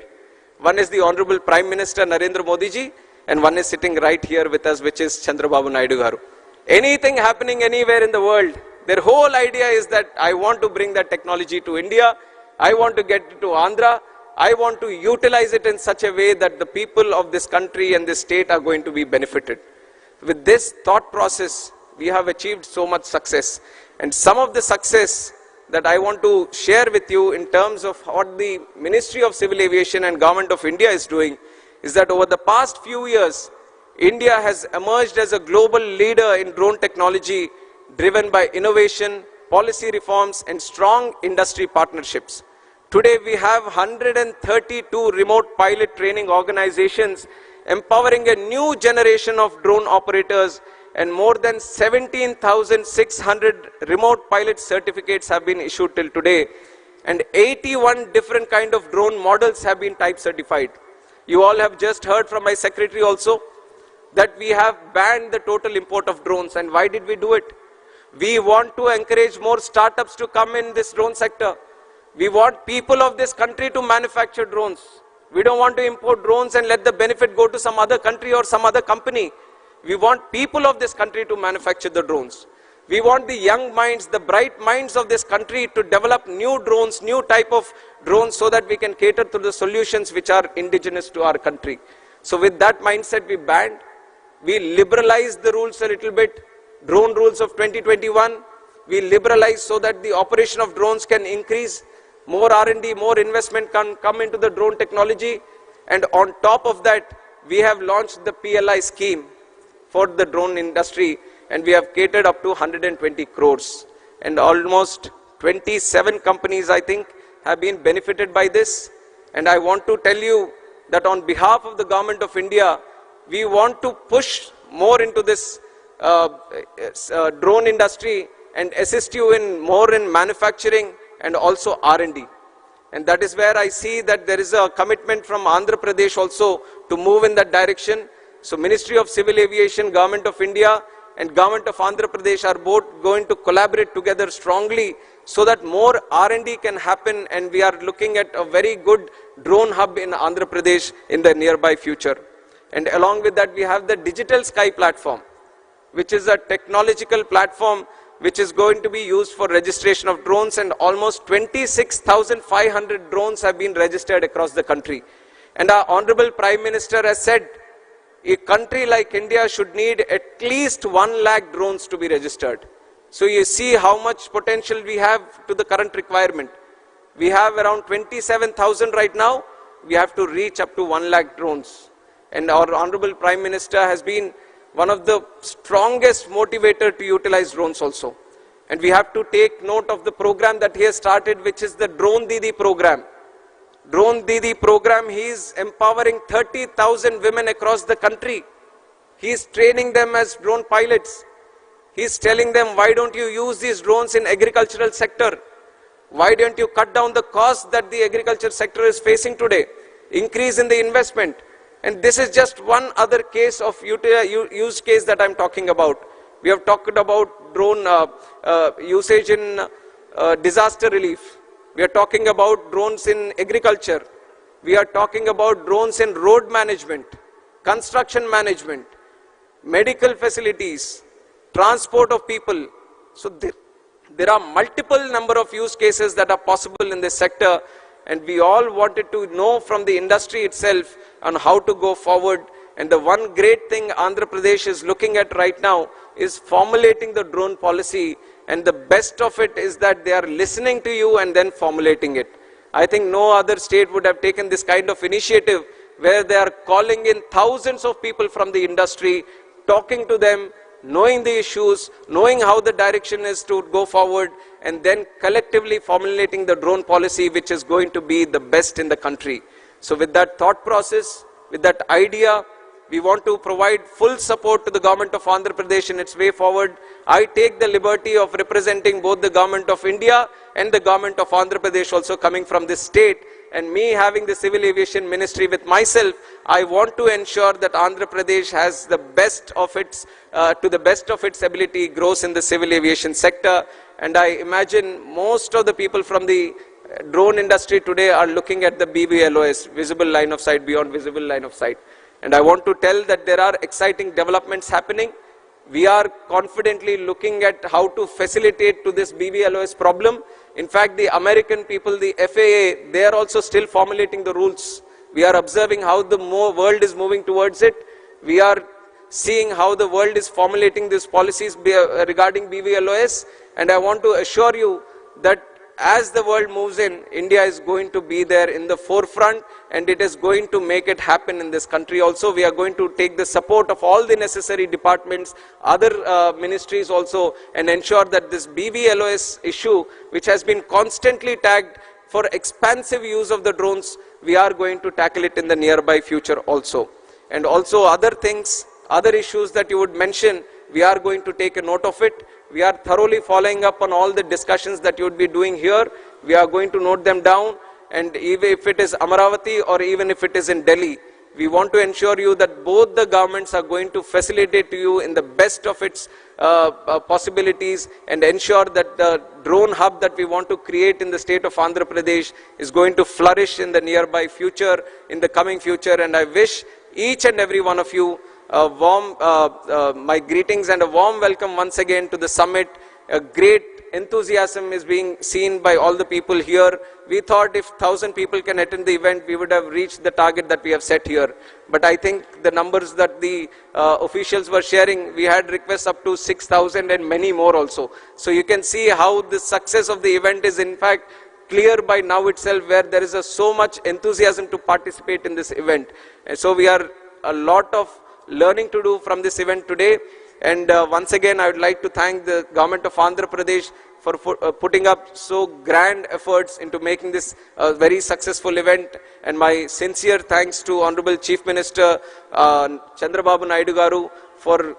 One is the Honorable Prime Minister Narendra Modi ji, and one is sitting right here with us, which is Chandrababu Naidu garu. Anything happening anywhere in the world, their whole idea is that I want to bring that technology to India, I want to get it to Andhra, I want to utilize it in such a way that the people of this country and this state are going to be benefited. With this thought process, we have achieved so much success. And some of the success that I want to share with you in terms of what the Ministry of Civil Aviation and Government of India is doing is that over the past few years, India has emerged as a global leader in drone technology driven by innovation, policy reforms and strong industry partnerships. Today we have 132 remote pilot training organizations empowering a new generation of drone operators, and more than 17,600 remote pilot certificates have been issued till today, and 81 different kind of drone models have been type certified. You all have just heard from my secretary also that we have banned the total import of drones. And why did we do it? We want to encourage more startups to come in this drone sector. We want people of this country to manufacture drones. We don't want to import drones and let the benefit go to some other country or some other company. We want people of this country to manufacture the drones. We want the young minds, the bright minds of this country to develop new drones, new type of drones, so that we can cater to the solutions which are indigenous to our country. So with that mindset, we banned. We liberalized the rules a little bit. Drone rules of 2021, we liberalized so that the operation of drones can increase. More R&D, more investment can come into the drone technology. And on top of that, we have launched the PLI scheme for the drone industry, and we have catered up to 120 crores. And almost 27 companies, I think, have been benefited by this. And I want to tell you that on behalf of the Government of India, we want to push more into this drone industry and assist you in more in manufacturing and also R&D. And that is where I see that there is a commitment from Andhra Pradesh also to move in that direction. So Ministry of Civil Aviation, Government of India and Government of Andhra Pradesh are both going to collaborate together strongly so that more R&D can happen, and we are looking at a very good drone hub in Andhra Pradesh in the nearby future. And along with that, we have the Digital Sky platform, which is a technological platform which is going to be used for registration of drones, and almost 26,500 drones have been registered across the country. And our Honorable Prime Minister has said a country like India should need at least 1 lakh drones to be registered. So you see how much potential we have to the current requirement. We have around 27,000 right now. We have to reach up to 1 lakh drones. And our Honorable Prime Minister has been one of the strongest motivator to utilize drones also. And we have to take note of the program that he has started, which is the Drone Didi program. Drone Didi program, he is empowering 30,000 women across the country. He is training them as drone pilots. He is telling them, why don't you use these drones in agricultural sector? Why don't you cut down the cost that the agriculture sector is facing today? Increase in the investment. And this is just one other case of use case that I'm talking about. We have talked about drone usage in disaster relief. We are talking about drones in agriculture. We are talking about drones in road management, construction management, medical facilities, transport of people. So there are multiple number of use cases that are possible in this sector, and we all wanted to know from the industry itself on how to go forward. And the one great thing Andhra Pradesh is looking at right now is formulating the drone policy, and the best of it is that they are listening to you and then formulating it. I think no other state would have taken this kind of initiative where they are calling in thousands of people from the industry, talking to them, knowing the issues, knowing how the direction is to go forward, and then collectively formulating the drone policy which is going to be the best in the country. So with that thought process, with that idea, we want to provide full support to the Government of Andhra Pradesh in its way forward. I take the liberty of representing both the Government of India and the Government of Andhra Pradesh also coming from this state, and me having the Civil Aviation Ministry with myself, I want to ensure that Andhra Pradesh has the best of its, to the best of its ability, grows in the civil aviation sector. And I imagine most of the people from the drone industry today are looking at the BVLOS, visible line of sight, beyond visible line of sight. And I want to tell that there are exciting developments happening. We are confidently looking at how to facilitate to this BVLOS problem. In fact, the American people, the FAA, they are also still formulating the rules. We are observing how the world is moving towards it. We are seeing how the world is formulating these policies regarding BVLOS, and I want to assure you that as the world moves in, India is going to be there in the forefront, and it is going to make it happen in this country also. We are going to take the support of all the necessary departments, other ministries also, and ensure that this BVLOS issue, which has been constantly tagged for expansive use of the drones, we are going to tackle it in the nearby future also. And also other things, other issues that you would mention, we are going to take a note of it. We are thoroughly following up on all the discussions that you would be doing here. We are going to note them down, and even if it is Amaravati or even if it is in Delhi, we want to ensure you that both the governments are going to facilitate to you in the best of its possibilities and ensure that the drone hub that we want to create in the state of Andhra Pradesh is going to flourish in the nearby future, in the coming future. And I wish each and every one of you my greetings and a warm welcome once again to the summit. A great enthusiasm is being seen by all the people here. We thought if 1,000 people can attend the event, we would have reached the target that we have set here. But I think the numbers that the officials were sharing, we had requests up to 6,000 and many more also. So you can see how the success of the event is in fact clear by now itself, where there is so much enthusiasm to participate in this event. And so we are a lot of learning to do from this event today. And once again, I would like to thank the government of Andhra Pradesh for putting up so grand efforts into making this a very successful event. And my sincere thanks to Honorable Chief Minister Chandrababu Naidu Garu for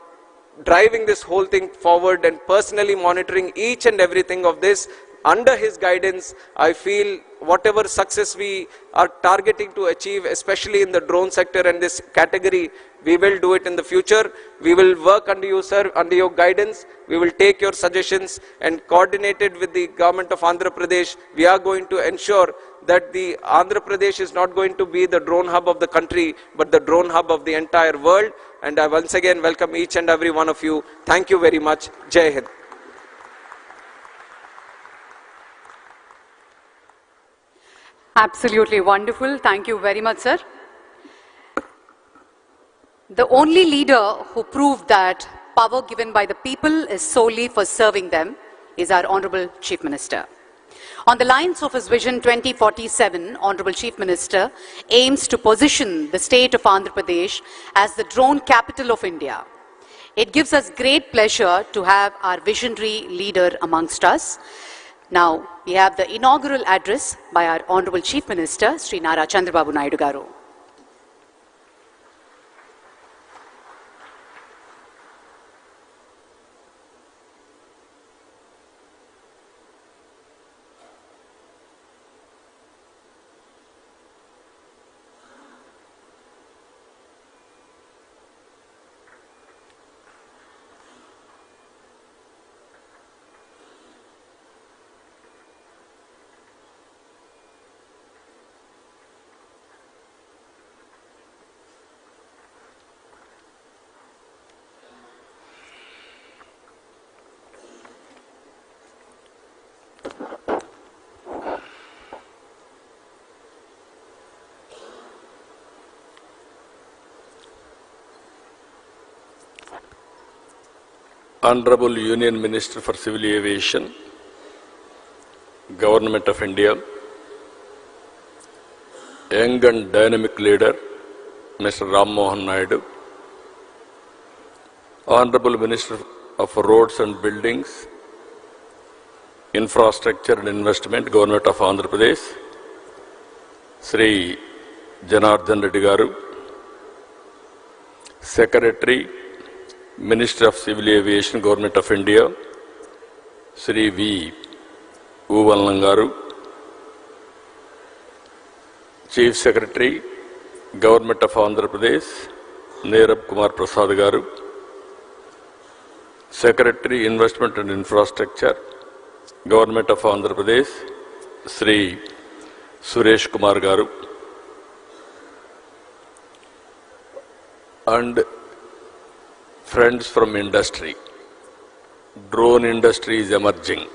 driving this whole thing forward and personally monitoring each and everything of this. Under his guidance, I feel whatever success we are targeting to achieve, especially in the drone sector and this category, we will do it in the future. We will work under you, sir, under your guidance. We will take your suggestions, and coordinated with the government of Andhra Pradesh, we are going to ensure that the Andhra Pradesh is not going to be the drone hub of the country, but the drone hub of the entire world. And I once again welcome each and every one of you. Thank you very much. Jai Hind. Absolutely wonderful. Thank you very much, sir. The only leader who proved that power given by the people is solely for serving them is our Honorable Chief Minister. On the lines of his Vision 2047, Honorable Chief Minister aims to position the state of Andhra Pradesh as the drone capital of India. It gives us great pleasure to have our visionary leader amongst us. Now, we have the inaugural address by our Honorable Chief Minister, Sri Nara Chandrababu Naidu Garu. Honorable Union Minister for Civil Aviation, Government of India, young and dynamic leader, Mr. Ram Mohan Naidu, Honorable Minister of Roads and Buildings, Infrastructure and Investment, Government of Andhra Pradesh, Sri Janardhan Reddy Garu, Secretary, Minister of Civil Aviation, Government of India, Sri V. Uvalnam Garu, Chief Secretary, Government of Andhra Pradesh, Nirab Kumar Prasad Garu, Secretary, Investment and Infrastructure, Government of Andhra Pradesh, Sri Suresh Kumar Garu, and friends from industry. Drone industry is emerging.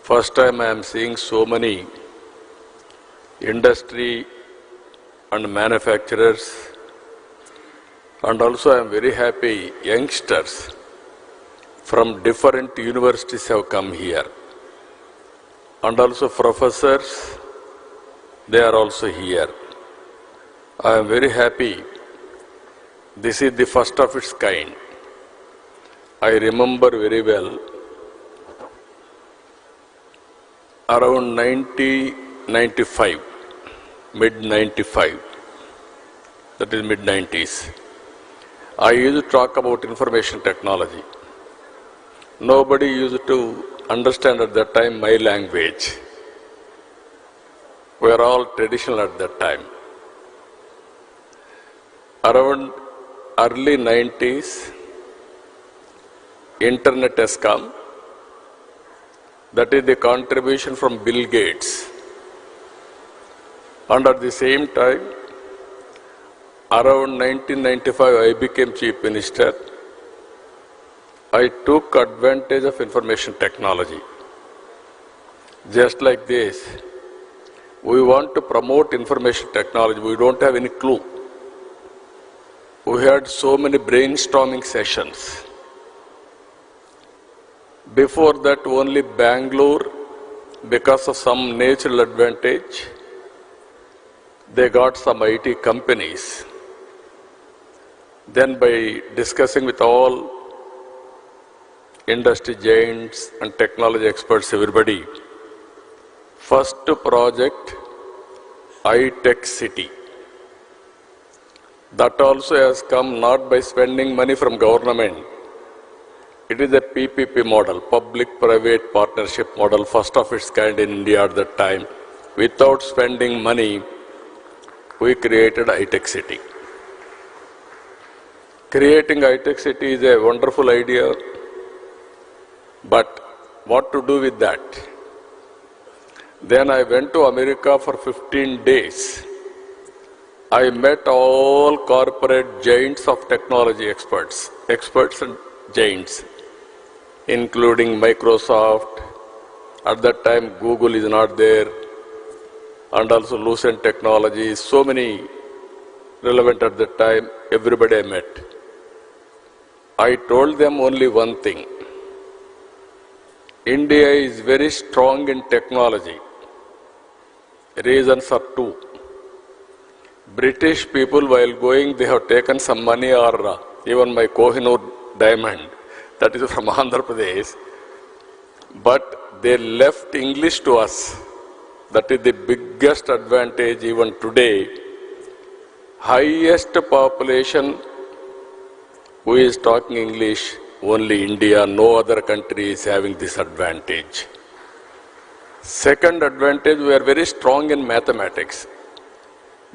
First time I am seeing so many industry and manufacturers And also I am very happy youngsters from different universities have come here. And also professors, they are also here. I am very happy. This is the first of its kind. I remember very well, around 1995, mid-95, that is mid-90s, I used to talk about information technology. Nobody used to understand at that time my language. We are all traditional at that time. Around early 90s, internet has come. That is the contribution from Bill Gates. And at the same time, around 1995, I became Chief Minister. I took advantage of information technology. Just like this, we want to promote information technology. We don't have any clue. We had so many brainstorming sessions. Before that, only Bangalore, because of some natural advantage, they got some IT companies. Then by discussing with all industry giants and technology experts, everybody, first project, iTech City. That also has come not by spending money from government. It is a PPP model, public-private partnership model, first of its kind in India at that time. Without spending money, we created iTech City. Creating iTech City is a wonderful idea, but what to do with that? Then I went to America for 15 days. I met all corporate giants of technology experts and giants, including Microsoft. At that time, Google is not there, and also Lucent Technologies, so many relevant at that time, everybody I met. I told them only one thing. India is very strong in technology. Reasons are two. British people, while going, they have taken some money, or even my Kohinoor diamond, that is from Andhra Pradesh, but they left English to us. That is the biggest advantage even today. Highest population who is talking English, only India, no other country is having this advantage. Second advantage, we are very strong in mathematics.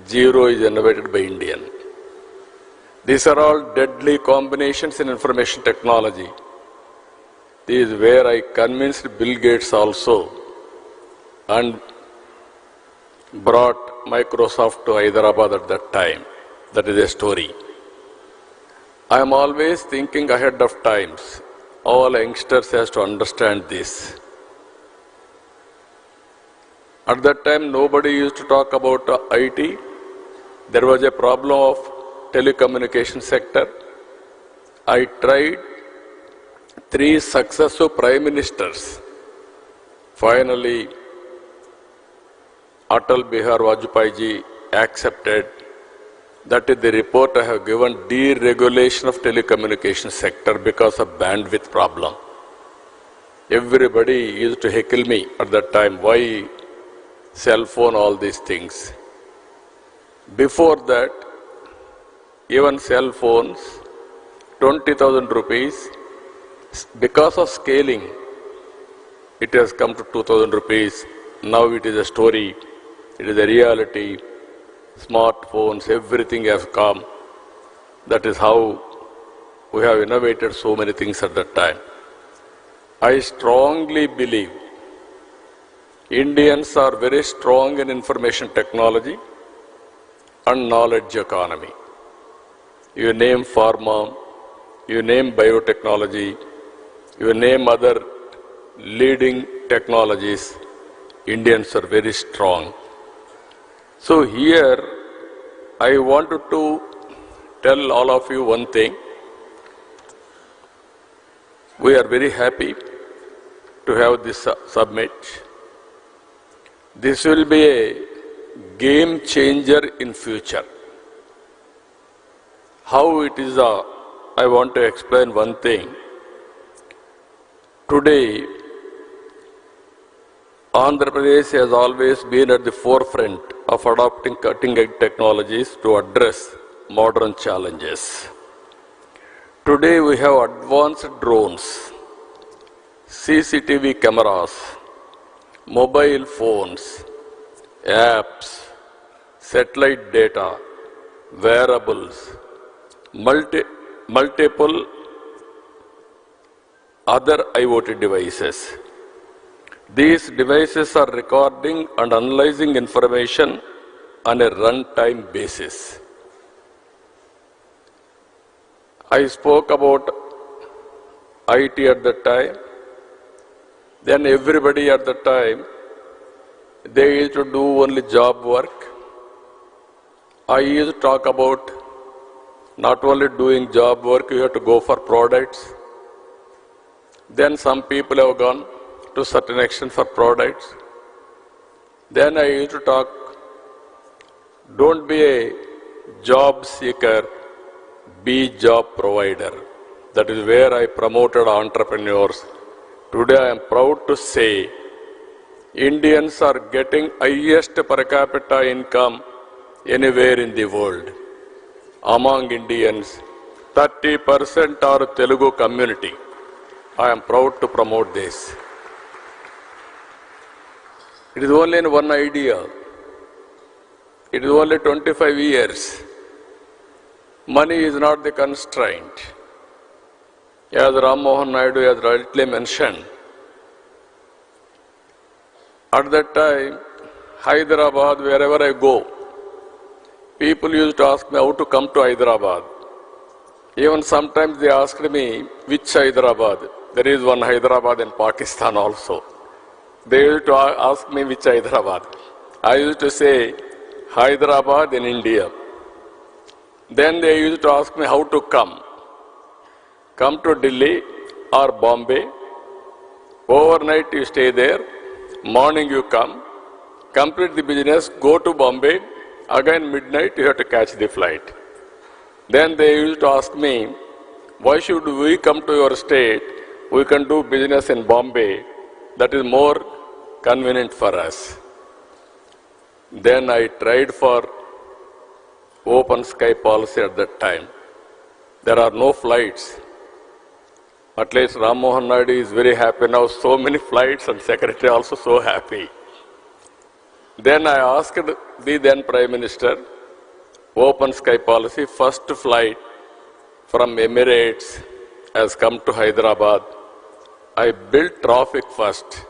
Zero is innovated by Indian. These are all deadly combinations in information technology. This is where I convinced Bill Gates also and brought Microsoft to Hyderabad at that time. That is a story. I am always thinking ahead of times. All youngsters has to understand this. At that time, nobody used to talk about IT. There was a problem of telecommunication sector. I tried 3 successive prime ministers. Finally, Atal Bihari Vajpayee ji accepted. That is the report I have given, deregulation of telecommunication sector because of bandwidth problem. Everybody used to heckle me at that time. Why cell phone, all these things? Before that, even cell phones, 20,000 rupees, because of scaling, it has come to 2,000 rupees. Now it is a story, it is a reality. Smartphones, everything has come. That is how we have innovated so many things at that time. I strongly believe Indians are very strong in information technology and knowledge economy. You name pharma, you name biotechnology, you name other leading technologies, Indians are very strong. So here, I wanted to tell all of you one thing. We are very happy to have this summit. This will be a game changer in future. How it is, I want to explain one thing. Today, Andhra Pradesh has always been at the forefront of adopting cutting-edge technologies to address modern challenges. Today we have advanced drones, CCTV cameras, mobile phones, apps, satellite data, wearables, multiple other IoT devices. These devices are recording and analyzing information on a runtime basis. I spoke about IT at that time. Then everybody at that time, they used to do only job work. I used to talk about not only doing job work, you have to go for products. Then some people have gone to certain extent for products. Then I used to talk, don't be a job seeker, be job provider. That is where I promoted entrepreneurs. Today I am proud to say Indians are getting highest per capita income anywhere in the world. Among Indians, 30% are Telugu community. I am proud to promote this. It is only in one idea. It is only 25 years. Money is not the constraint. As Ram Mohan Naidu has rightly mentioned, at that time, Hyderabad, wherever I go, people used to ask me how to come to Hyderabad. Even sometimes they asked me, which Hyderabad? There is one Hyderabad in Pakistan also. They used to ask me which Hyderabad. I used to say, Hyderabad in India. Then they used to ask me how to come. Come to Delhi or Bombay. Overnight you stay there. Morning you come. Complete the business, go to Bombay. Again midnight you have to catch the flight. Then they used to ask me, why should we come to your state? We can do business in Bombay. That is more convenient for us. Then I tried for open sky policy at that time. There are no flights. At least Ram Mohan Naidu is very happy now. So many flights and Secretary also so happy. Then I asked the then Prime Minister, open sky policy, first flight from Emirates has come to Hyderabad. I built traffic first.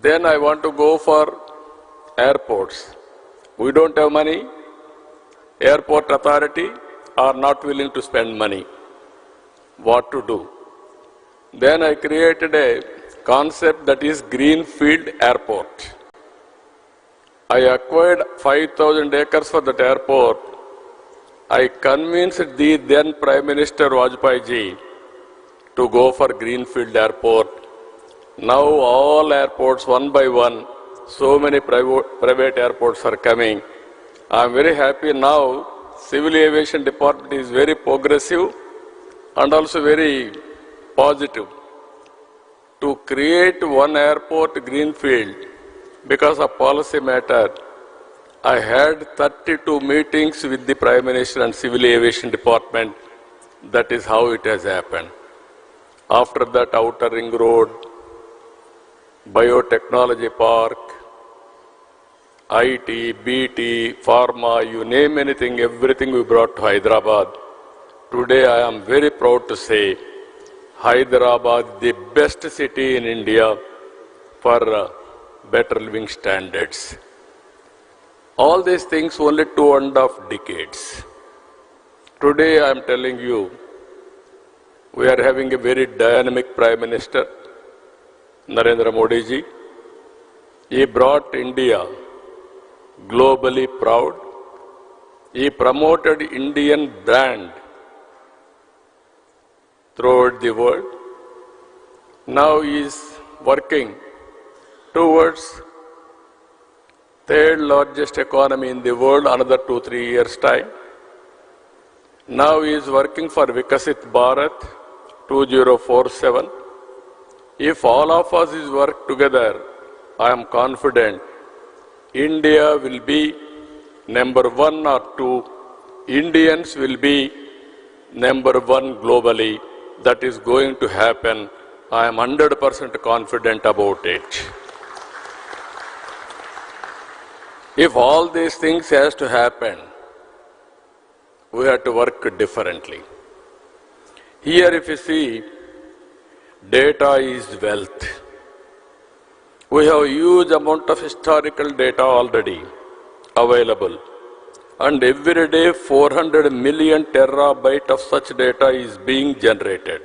Then I want to go for airports. We don't have money. Airport authority are not willing to spend money. What to do? Then I created a concept that is Greenfield Airport. I acquired 5,000 acres for that airport. I convinced the then Prime Minister Vajpayee ji to go for Greenfield Airport. Now all airports, one by one, so many private airports are coming. I am very happy now. Civil Aviation Department is very progressive and also very positive to create one airport Greenfield. Because of policy matter, I had 32 meetings with the Prime Minister and Civil Aviation Department. That is how it has happened. After that, Outer Ring Road, Biotechnology Park, IT, BT, Pharma, you name anything, everything we brought to Hyderabad. Today I am very proud to say Hyderabad, the best city in India for better living standards. All these things only 2.5 decades. Today I am telling you, we are having a very dynamic Prime Minister, Narendra Modi ji. He brought India globally proud. He promoted Indian brand throughout the world. Now he is working towards third largest economy in the world, another 2-3 years' time. Now he is working for Vikasit Bharat 2047. If all of us is work together, I am confident India will be number 1 or 2. Indians will be number 1 globally. That is going to happen. I am 100% confident about it. If all these things has to happen, we have to work differently. Here if you see, data is wealth. We have a huge amount of historical data already available. And every day 400 million terabyte of such data is being generated.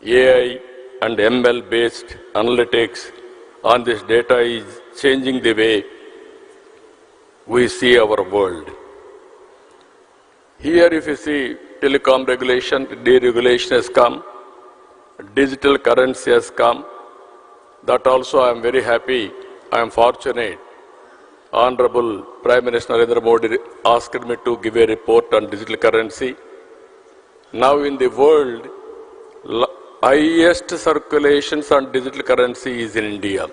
AI and ML based analytics on this data is changing the way we see our world. Here if you see, telecom regulation, deregulation has come, digital currency has come. That also I am very happy, I am fortunate. Honorable Prime Minister Narendra Modi asked me to give a report on digital currency. Now in the world, highest circulations on digital currency is in India.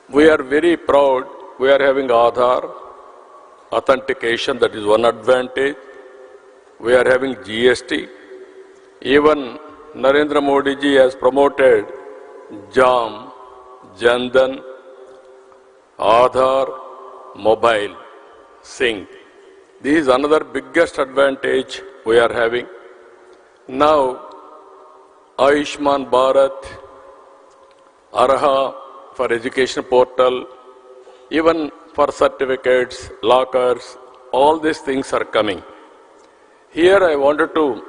We are very proud, we are having Aadhaar, authentication, that is one advantage. We are having GST. Even Narendra Modi ji has promoted JAM, Jandan, Aadhaar, Mobile, Sync. This is another biggest advantage we are having. Now, Ayushman Bharat, Arha for education portal, even for certificates, lockers, all these things are coming. Here I wanted to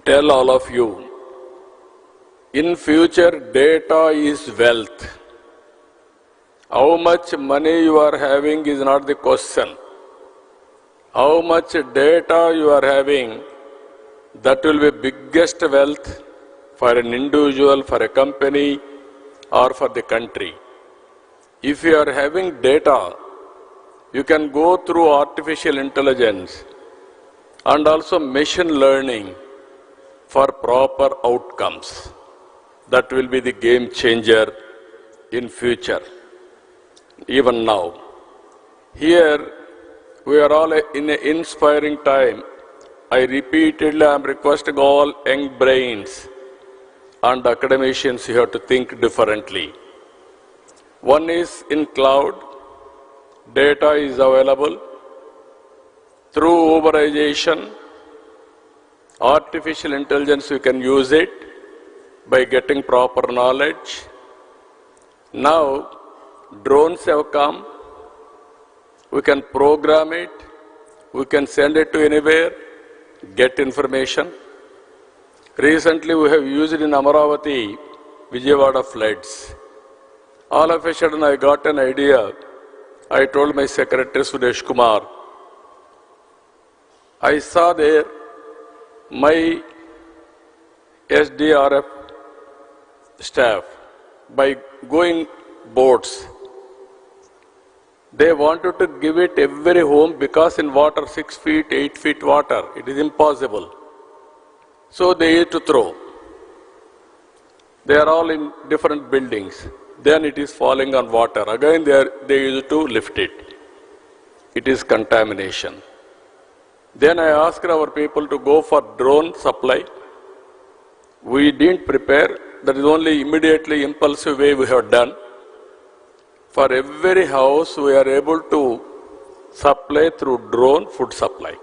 tell all of you, in future data is wealth. How much money you are having is not the question. How much data you are having, that will be biggest wealth for an individual, for a company, or for the country. If you are having data, you can go through artificial intelligence and also machine learning for proper outcomes. That will be the game changer in future, even now. Here, we are all in an inspiring time. I repeatedly am requesting all young brains and academicians, you have to think differently. One is in cloud, data is available. Through Uberization, artificial intelligence, you can use it by getting proper knowledge. Now, drones have come. We can program it. We can send it to anywhere, get information. Recently, we have used it in Amaravati, Vijayawada floods. All of a sudden, I got an idea. I told my secretary, Suresh Kumar, I saw there my SDRF staff, by going boats, they wanted to give it every home because in water, 6 feet, 8 feet water, it is impossible. So they used to throw. They are all in different buildings. Then it is falling on water. Again they used to lift it. It is contamination. Then I asked our people to go for drone supply. We didn't prepare. That is only immediately impulsive way we have done. For every house, we are able to supply through drone food supply.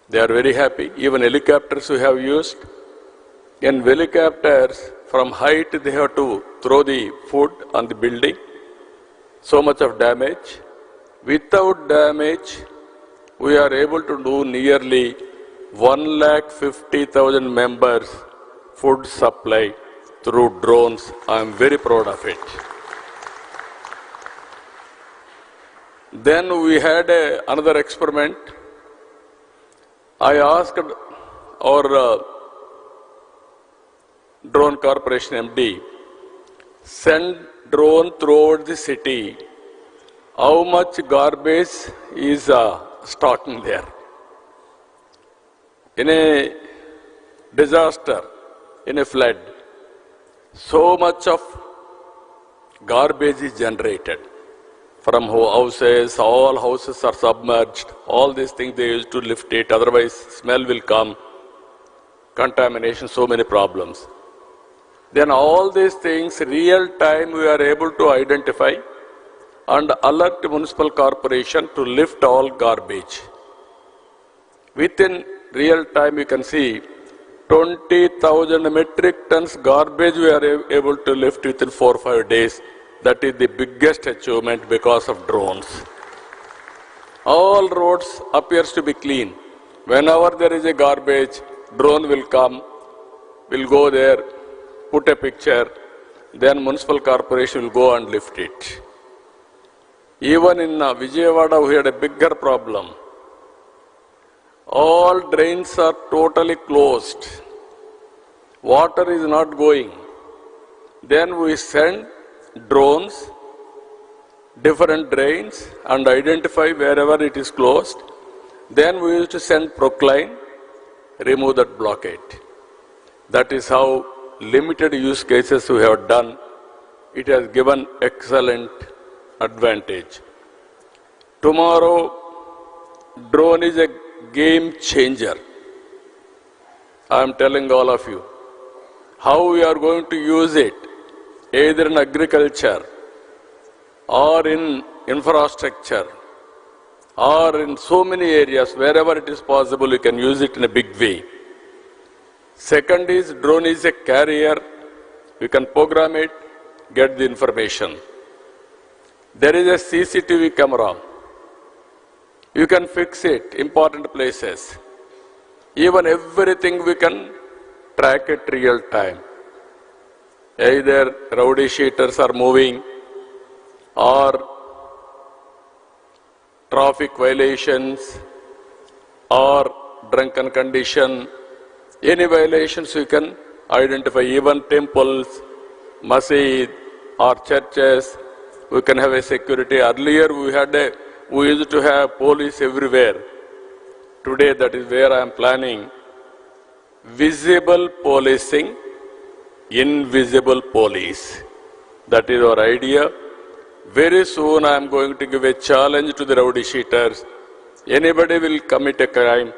They are very happy. Even helicopters we have used. In helicopters, from height they have to throw the food on the building. So much of damage. Without damage, we are able to do nearly 150,000 members food supply through drones. I am very proud of it. Then we had another experiment. I asked our drone corporation MD, send drone throughout the city, how much garbage is stocking there. In a disaster, in a flood, so much of garbage is generated from houses, all houses are submerged, all these things they used to lift it, otherwise smell will come, contamination, so many problems. Then all these things, real time we are able to identify and alert municipal corporation to lift all garbage. Within real time you can see 20,000 metric tons garbage we are able to lift within 4 or 5 days. That is the biggest achievement because of drones. All roads appears to be clean. Whenever there is a garbage, drone will come, will go there, put a picture, then municipal corporation will go and lift it. Even in Vijayawada we had a bigger problem. All drains are totally closed. Water is not going. Then we send drones, different drains, and identify wherever it is closed. Then we used to send Procline, remove that blockade. That is how limited use cases we have done. It has given excellent advantage. Tomorrow, drone is a game changer. I am telling all of you how we are going to use it, either in agriculture or in infrastructure or in so many areas. Wherever it is possible, you can use it in a big way. Second is, drone is a carrier. You can program it, get the information. There is a CCTV camera. You can fix it, important places. Even everything we can track it real time. Either rowdy sheeters are moving or traffic violations or drunken condition. Any violations you can identify. Even temples, masjid or churches, we can have a security. Earlier we used to have police everywhere. Today that is where I am planning visible policing, invisible police. That is our idea. Very soon I am going to give a challenge to the rowdy sheeters. Anybody will commit a crime,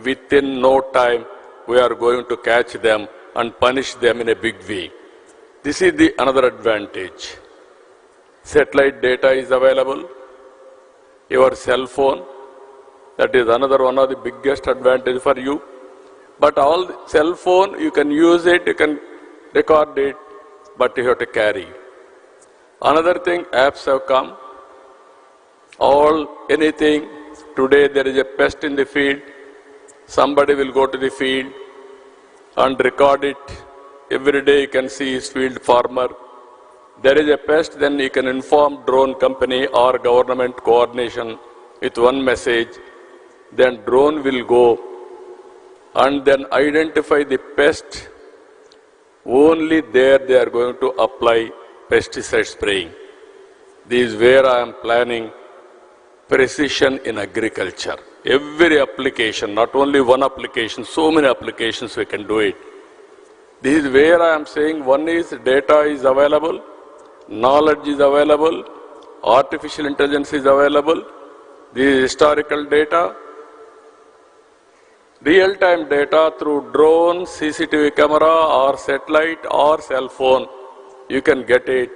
within no time we are going to catch them and punish them in a big way. This is the another advantage. Satellite data is available. Your cell phone, that is another one of the biggest advantage for you. But all the cell phone, you can use it, you can record it, but you have to carry. Another thing, apps have come. Anything, today there is a pest in the field, somebody will go to the field and record it. Every day you can see his field farmer. There is a pest, then you can inform drone company or government coordination with one message. Then drone will go and then identify the pest. Only there they are going to apply pesticide spraying. This is where I am planning precision in agriculture. Every application, not only one application, so many applications we can do it. This is where I am saying one is data is available, knowledge is available, artificial intelligence is available, this is historical data, real-time data through drone, CCTV camera or satellite or cell phone, you can get it.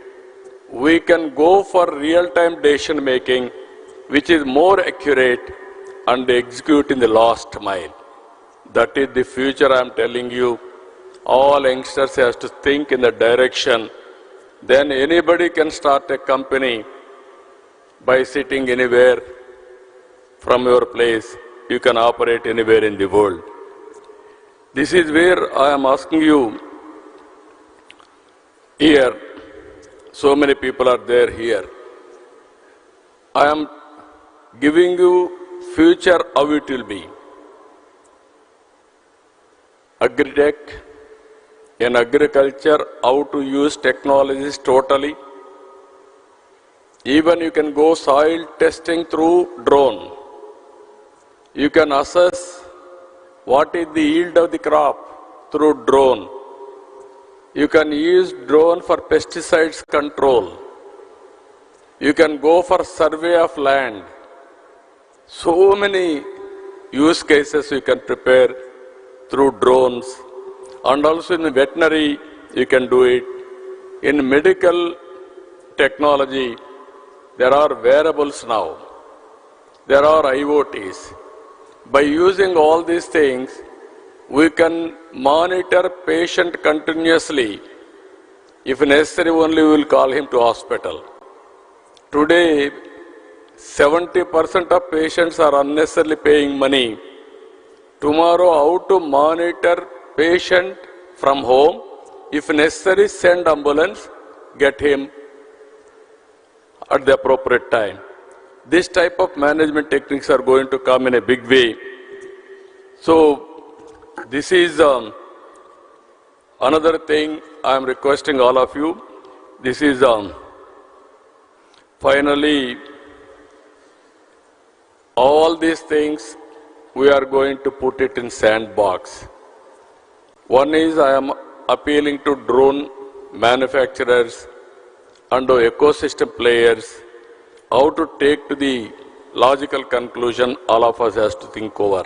We can go for real-time decision making, which is more accurate and execute in the last mile. That is the future I am telling you. All youngsters have to think in that direction. Then anybody can start a company by sitting anywhere from your place. You can operate anywhere in the world. This is where I am asking you here. So many people are there here. I am giving you future how it will be. Agritech, in agriculture, how to use technologies totally. Even you can go soil testing through drone. You can assess what is the yield of the crop through drone. You can use drone for pesticides control. You can go for survey of land. So many use cases you can prepare through drones. And also in the veterinary, you can do it. In medical technology, there are wearables now. There are IoTs. By using all these things, we can monitor patient continuously. If necessary, only we will call him to hospital. Today, 70% of patients are unnecessarily paying money. Tomorrow, how to monitor patient from home? If necessary, send ambulance, get him at the appropriate time. This type of management techniques are going to come in a big way. So, this is another thing I am requesting all of you. This is finally all these things we are going to put it in sandbox. One is I am appealing to drone manufacturers and ecosystem players how to take to the logical conclusion all of us has to think over.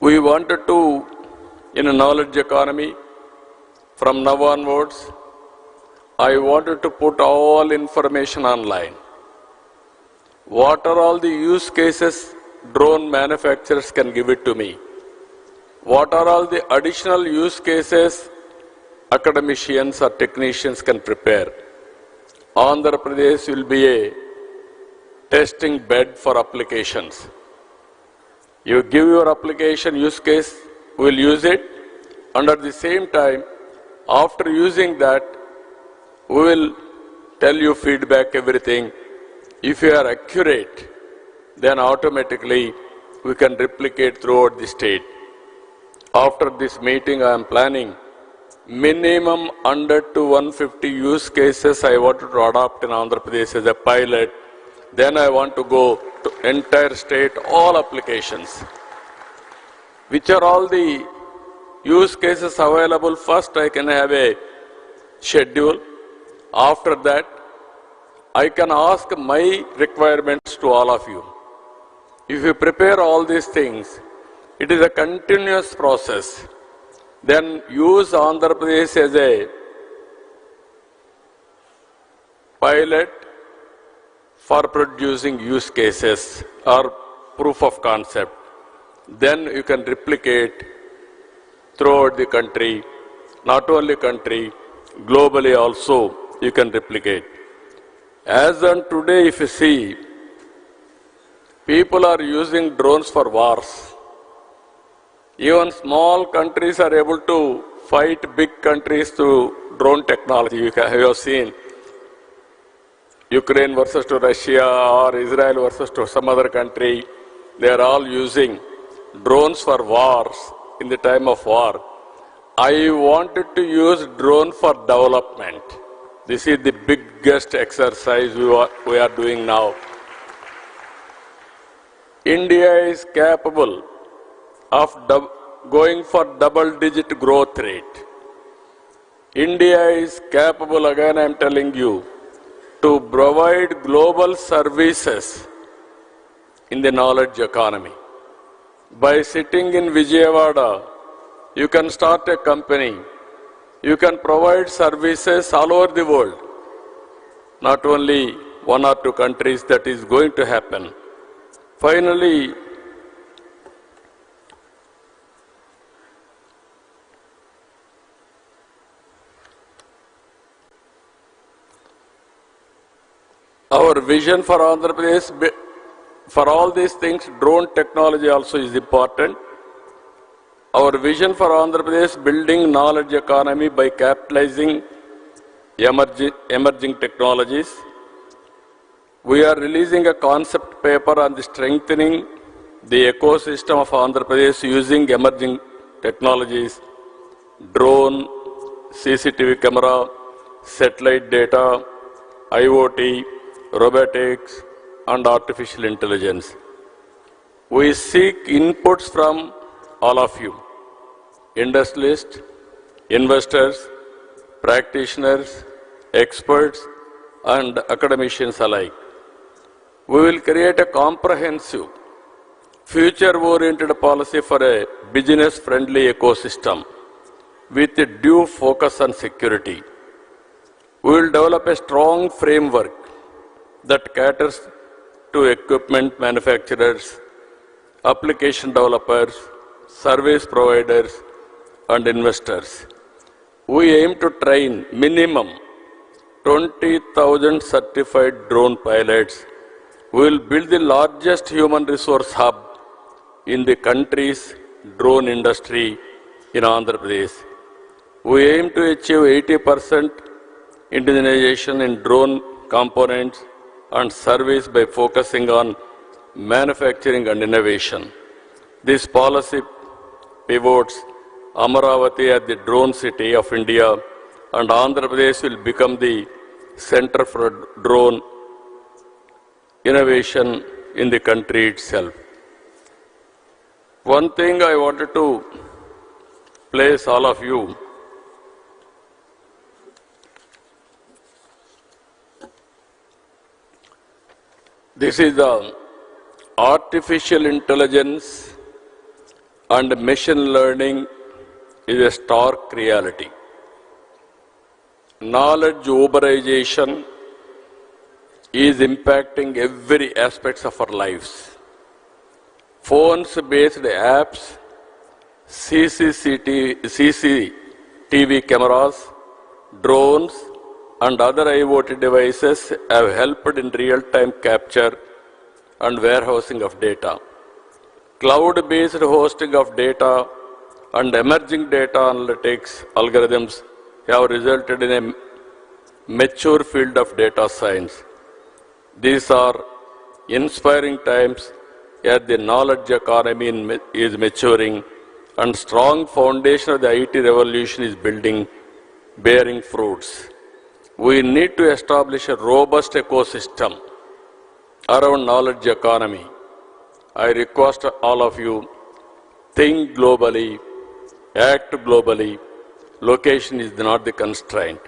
We wanted to, in a knowledge economy, from now onwards, I wanted to put all information online. What are all the use cases drone manufacturers can give it to me? What are all the additional use cases academicians or technicians can prepare? Andhra Pradesh will be a testing bed for applications. You give your application use case, we will use it, and at the same time, after using that, we will tell you feedback, everything. If you are accurate, then automatically we can replicate throughout the state. After this meeting, I am planning minimum 100 to 150 use cases I wanted to adopt in Andhra Pradesh as a pilot. Then I want to go to entire state, all applications. Which are all the use cases available? First, I can have a schedule. After that, I can ask my requirements to all of you. If you prepare all these things, it is a continuous process. Then use Andhra Pradesh as a pilot for producing use cases or proof of concept. Then you can replicate throughout the country, not only country, globally also you can replicate. As on today, if you see, people are using drones for wars. Even small countries are able to fight big countries through drone technology. You have seen Ukraine versus to Russia or Israel versus to some other country. They are all using drones for wars in the time of war. I wanted to use drone for development. This is the biggest exercise we are doing now. India is capable of going for double-digit growth rate. India is capable, again I am telling you, to provide global services in the knowledge economy. By sitting in Vijayawada, you can start a company. You can provide services all over the world. Not only one or two countries, that is going to happen. Finally, our vision for Andhra Pradesh, for all these things, drone technology also is important. Our vision for Andhra Pradesh, building knowledge economy by capitalizing emerging technologies. We are releasing a concept paper on the strengthening the ecosystem of Andhra Pradesh using emerging technologies, drone, CCTV camera, satellite data, IoT, robotics, and artificial intelligence. We seek inputs from all of you, industrialists, investors, practitioners, experts, and academicians alike. We will create a comprehensive, future-oriented policy for a business-friendly ecosystem with a due focus on security. We will develop a strong framework that caters to equipment manufacturers, application developers, service providers, and investors. We aim to train minimum 20,000 certified drone pilots. We will build the largest human resource hub in the country's drone industry in Andhra Pradesh. We aim to achieve 80% indigenization in drone components and service by focusing on manufacturing and innovation. This policy pivots Amaravati as the drone city of India, and Andhra Pradesh will become the center for drone innovation in the country itself. One thing I wanted to place all of you, this is the artificial intelligence and machine learning is a stark reality. Knowledge uberization is impacting every aspect of our lives. Phones-based apps, CCTV cameras, drones, and other IoT devices have helped in real-time capture and warehousing of data. Cloud-based hosting of data and emerging data analytics algorithms have resulted in a mature field of data science. These are inspiring times as the knowledge economy is maturing and strong foundation of the IT revolution is bearing fruits. We need to establish a robust ecosystem around knowledge economy. I request all of you, think globally, act globally. Location is not the constraint.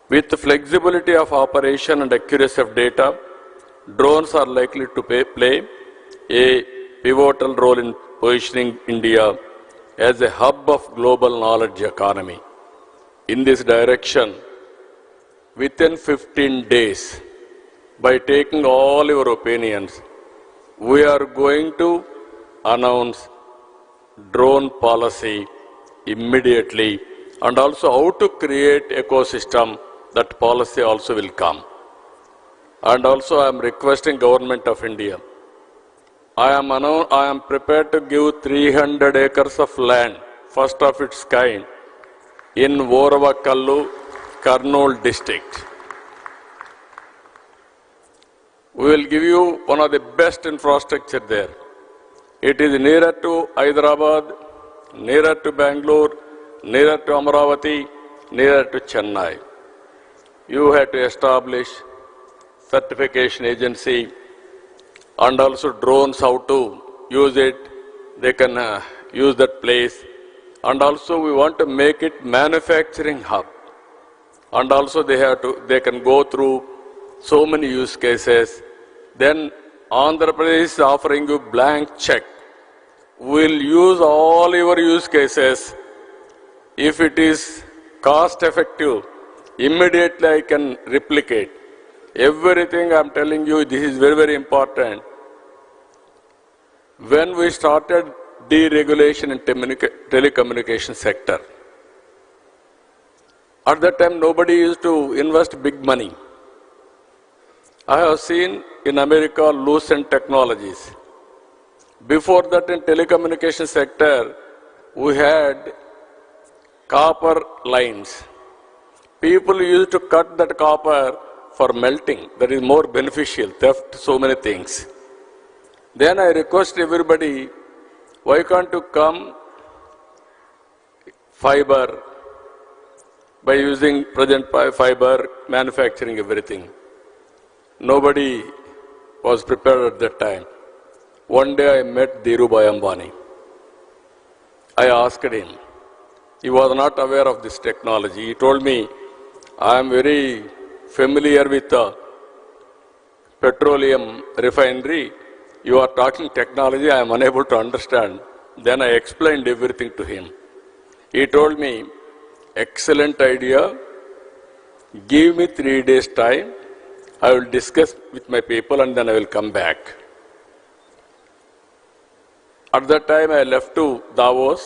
With the flexibility of operation and accuracy of data, drones are likely to play a pivotal role in positioning India as a hub of global knowledge economy. In this direction, within 15 days, by taking all your opinions, we are going to announce drone policy immediately, and also how to create ecosystem. That policy also will come. And also I am requesting Government of India. I am prepared to give 300 acres of land, first of its kind, in Voravakallu, Kurnool district. We will give you one of the best infrastructure there. It is nearer to Hyderabad, nearer to Bangalore, nearer to Amaravati, nearer to Chennai. You have to establish certification agency and also drones, how to use it. They can use that place. And also we want to make it manufacturing hub. And also they can go through so many use cases. Then Andhra Pradesh is offering you blank check. We'll use all your use cases. If it is cost effective, immediately I can replicate. Everything I'm telling you, this is very, very important. When we started deregulation in telecommunication sector, at that time nobody used to invest big money. I have seen in America Lucent Technologies. Before that in telecommunication sector, we had copper lines. people used to cut that copper for melting. That is more beneficial, theft, so many things. Then I request everybody, why can't you come fiber by using present fiber, manufacturing everything. Nobody was prepared at that time. One day I met Dhirubhai Ambani. I asked him. He was not aware of this technology. He told me, I am very familiar with the petroleum refinery. You are talking technology, I am unable to understand. Then I explained everything to him. He told me, excellent idea. Give me 3 days time. I will discuss with my people and then I will come back. At that time I left to Davos.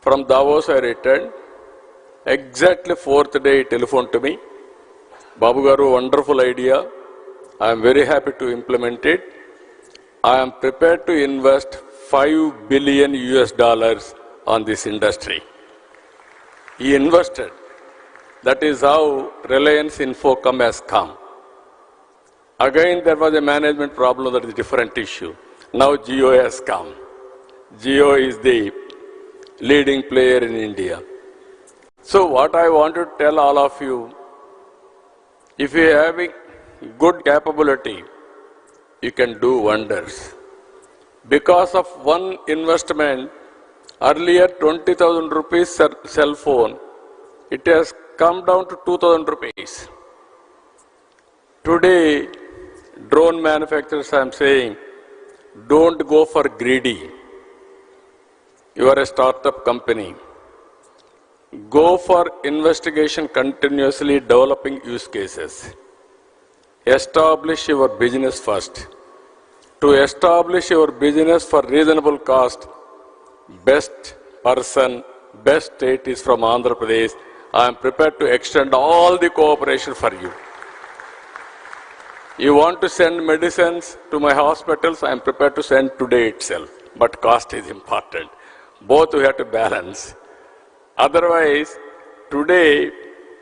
From Davos I returned. Exactly 4th day he telephoned to me. Babu Garu, wonderful idea. I am very happy to implement it. I am prepared to invest $5 billion on this industry. He invested. That is how Reliance Infocom has come. Again, there was a management problem, that is a different issue. Now Jio has come. Jio is the leading player in India. So what I want to tell all of you, if you have a good capability, you can do wonders. Because of one investment, earlier 20,000 rupees cell phone, it has come down to 2,000 rupees. Today, drone manufacturers, I am saying, don't go for greedy. You are a startup company. Go for investigation, continuously developing use cases. Establish your business first. To establish your business for reasonable cost, best person, best state is from Andhra Pradesh. I am prepared to extend all the cooperation for you. You want to send medicines to my hospitals, I am prepared to send today itself. But cost is important. Both we have to balance. Otherwise, today,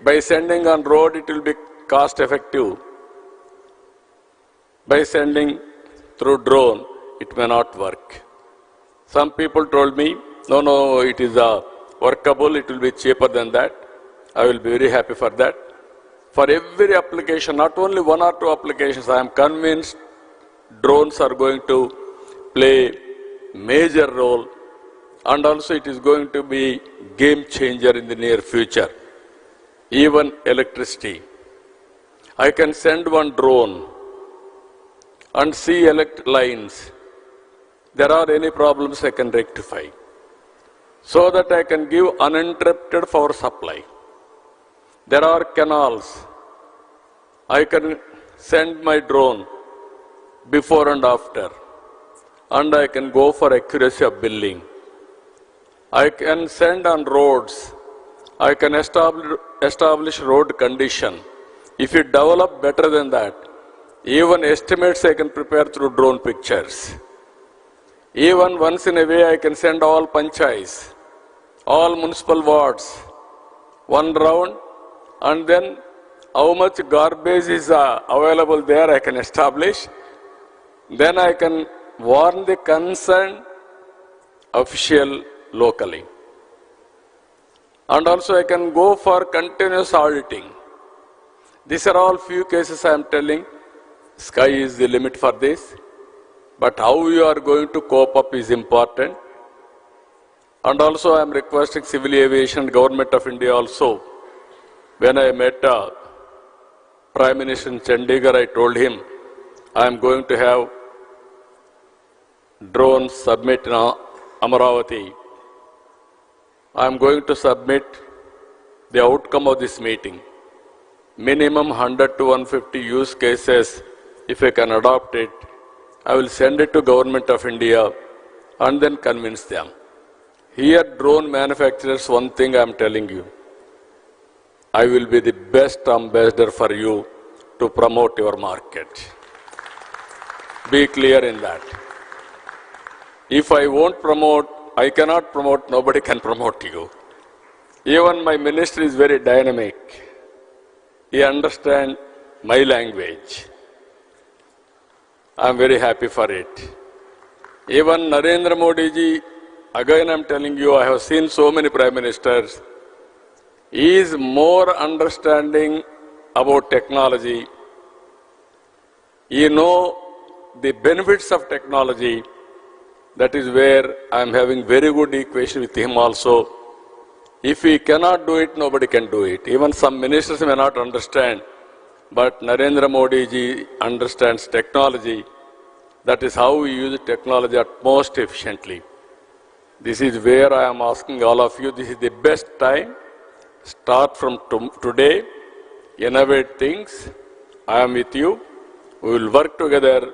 by sending on road, it will be cost effective. By sending through drone, it may not work. Some people told me, no, it is workable, it will be cheaper than that. I will be very happy for that. For every application, not only 1 or 2 applications, I am convinced drones are going to play major role, and also it is going to be game changer in the near future. Even electricity. I can send one drone and see electric lines. There are any problems I can rectify, so that I can give uninterrupted power supply. There are canals. I can send my drone before and after, and I can go for accuracy of billing. I can send on roads. I can establish road condition. If you develop better than that, even estimates I can prepare through drone pictures. Even once in a way I can send all panchayats, all municipal wards, one round, and then how much garbage is available there I can establish. Then I can warn the concerned official locally. And also I can go for continuous auditing. These are all few cases I am telling. Sky is the limit for this. But how you are going to cope up is important. And also I am requesting Civil Aviation, Government of India also. When I met Prime Minister in Chandigarh, I told him, I am going to have drones submit in Amaravati. I am going to submit the outcome of this meeting. Minimum 100 to 150 use cases, if I can adopt it, I will send it to Government of India and then convince them. Here, drone manufacturers, one thing I am telling you, I will be the best ambassador for you to promote your market. Be clear in that. If I won't promote, I cannot promote, nobody can promote you. Even my minister is very dynamic. He understands my language. I am very happy for it. Even Narendra Modi ji, again I am telling you, I have seen so many prime ministers. He is more understanding about technology. He knows the benefits of technology. That is where I am having very good equation with him also. If he cannot do it, nobody can do it. Even some ministers may not understand, but Narendra Modi ji understands technology. That is how we use technology at most efficiently. This is where I am asking all of you, this is the best time. Start from today, innovate things. I am with you. We will work together.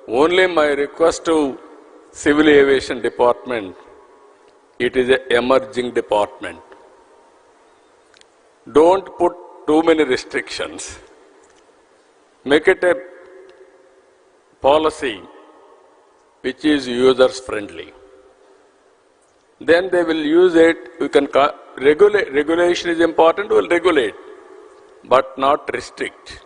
Only my request to Civil Aviation Department, it is an emerging department. Don't put too many restrictions. Make it a policy which is users friendly. Then they will use it. You can regulate. Regulation is important, we will regulate, but not restrict.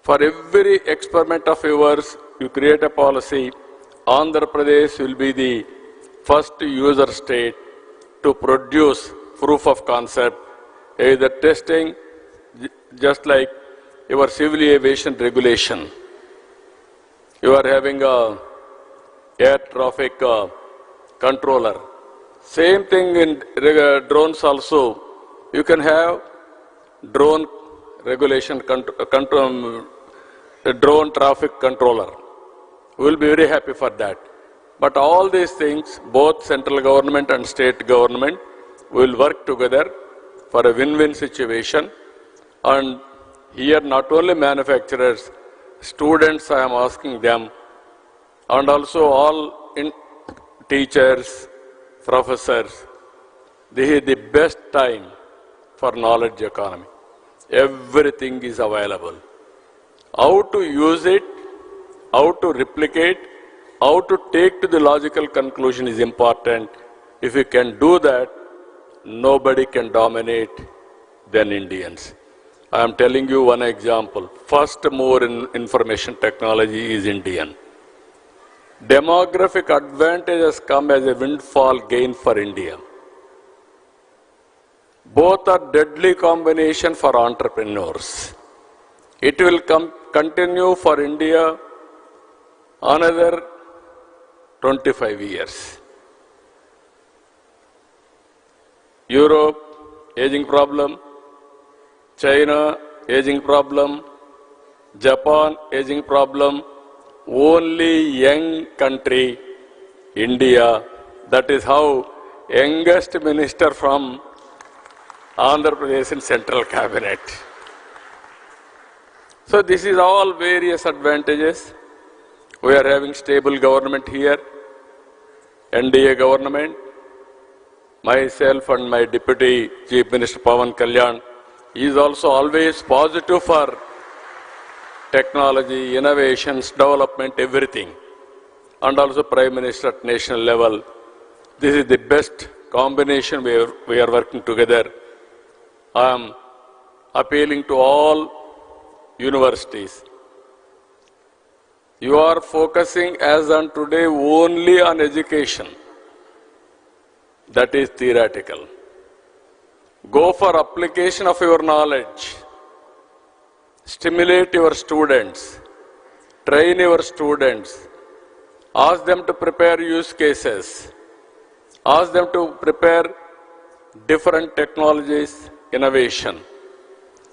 For every experiment of yours, you create a policy. Andhra Pradesh will be the first user state to produce proof of concept, either testing, just like your civil aviation regulation. You are having a air traffic controller. Same thing in drones also. You can have drone regulation, drone traffic controller. We will be very happy for that. But all these things, both central government and state government, will work together for a win-win situation. And here not only manufacturers, students I am asking them, and also all teachers, professors, this is the best time for knowledge economy. Everything is available. How to use it, how to replicate, how to take to the logical conclusion is important. If you can do that, nobody can dominate than Indians. I am telling you one example. First mover in information technology is Indian. Demographic advantage has come as a windfall gain for India. Both are deadly combination for entrepreneurs. It will continue for India another 25 years. Europe, aging problem. China, aging problem. Japan, aging problem. Only young country, India. That is how youngest minister from Andhra Pradesh in central cabinet. So this is all various advantages. We are having stable government here, NDA government. Myself and my Deputy Chief Minister Pawan Kalyan is also always positive for technology, innovations, development, everything. And also Prime Minister at national level. This is the best combination we are working together. I am appealing to all universities. You are focusing as on today only on education. That is theoretical. Go for application of your knowledge. Stimulate your students. Train your students. Ask them to prepare use cases. Ask them to prepare different technologies, innovation.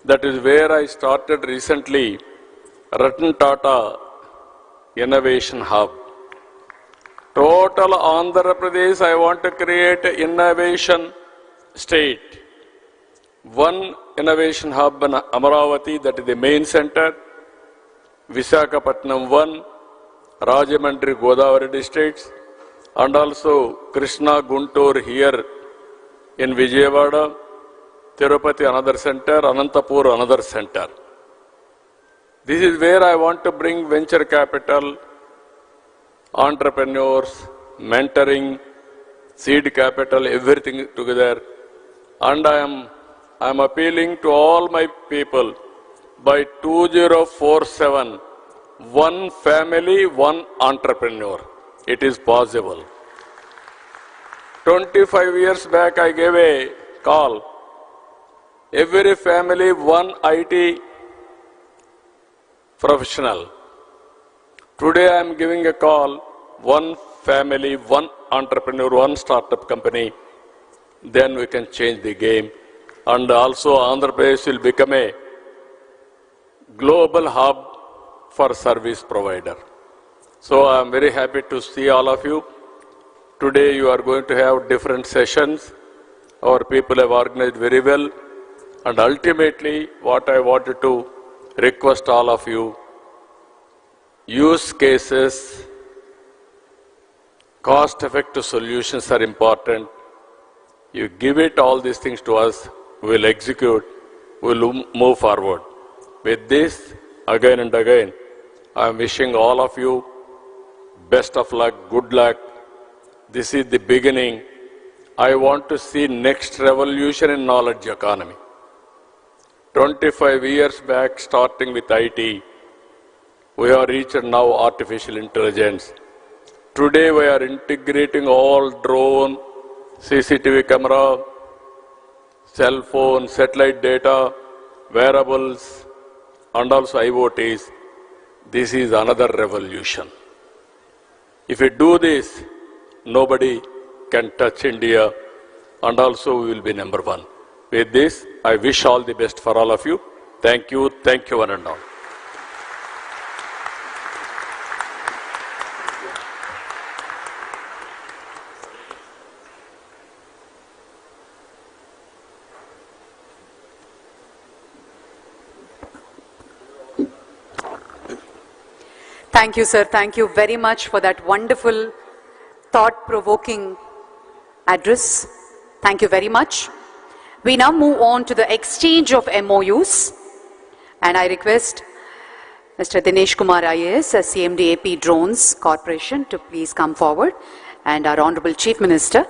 That is where I started recently Ratan Tata Innovation Hub. Total Andhra Pradesh, I want to create an innovation state. One innovation hub in Amaravati, that is the main center. Visakhapatnam 1, Rajamandri, Godavari districts, and also Krishna, Guntur here in Vijayawada, Tirupati another center, Anantapur another center. This is where I want to bring venture capital, entrepreneurs, mentoring, seed capital, everything together. And I am appealing to all my people, by 2047, one family, one entrepreneur. It is possible. 25 years back, I gave a call. Every family, one IT professional. Today, I am giving a call, one family, one entrepreneur, one startup company. Then we can change the game. And also, Andhra Pradesh will become a global hub for service provider. So I am very happy to see all of you. Today you are going to have different sessions. Our people have organized very well. And ultimately, what I wanted to request all of you, use cases, cost-effective solutions are important. You give it all these things to us, we will execute, we will move forward. With this, again and again, I am wishing all of you best of luck, good luck. This is the beginning. I want to see next revolution in knowledge economy. 25 years back, starting with IT, we have reached now artificial intelligence. Today we are integrating all drone, CCTV camera, cell phone, satellite data, wearables, and also IoTs. This is another revolution. If we do this, nobody can touch India, and also we will be number one. With this, I wish all the best for all of you. Thank you one and all. Thank you, sir. Thank you very much for that wonderful, thought-provoking address. Thank you very much. We now move on to the exchange of MOUs. And I request Mr. Dinesh Kumar IAS, CMD AP Drones Corporation, to please come forward. And our Honorable Chief Minister,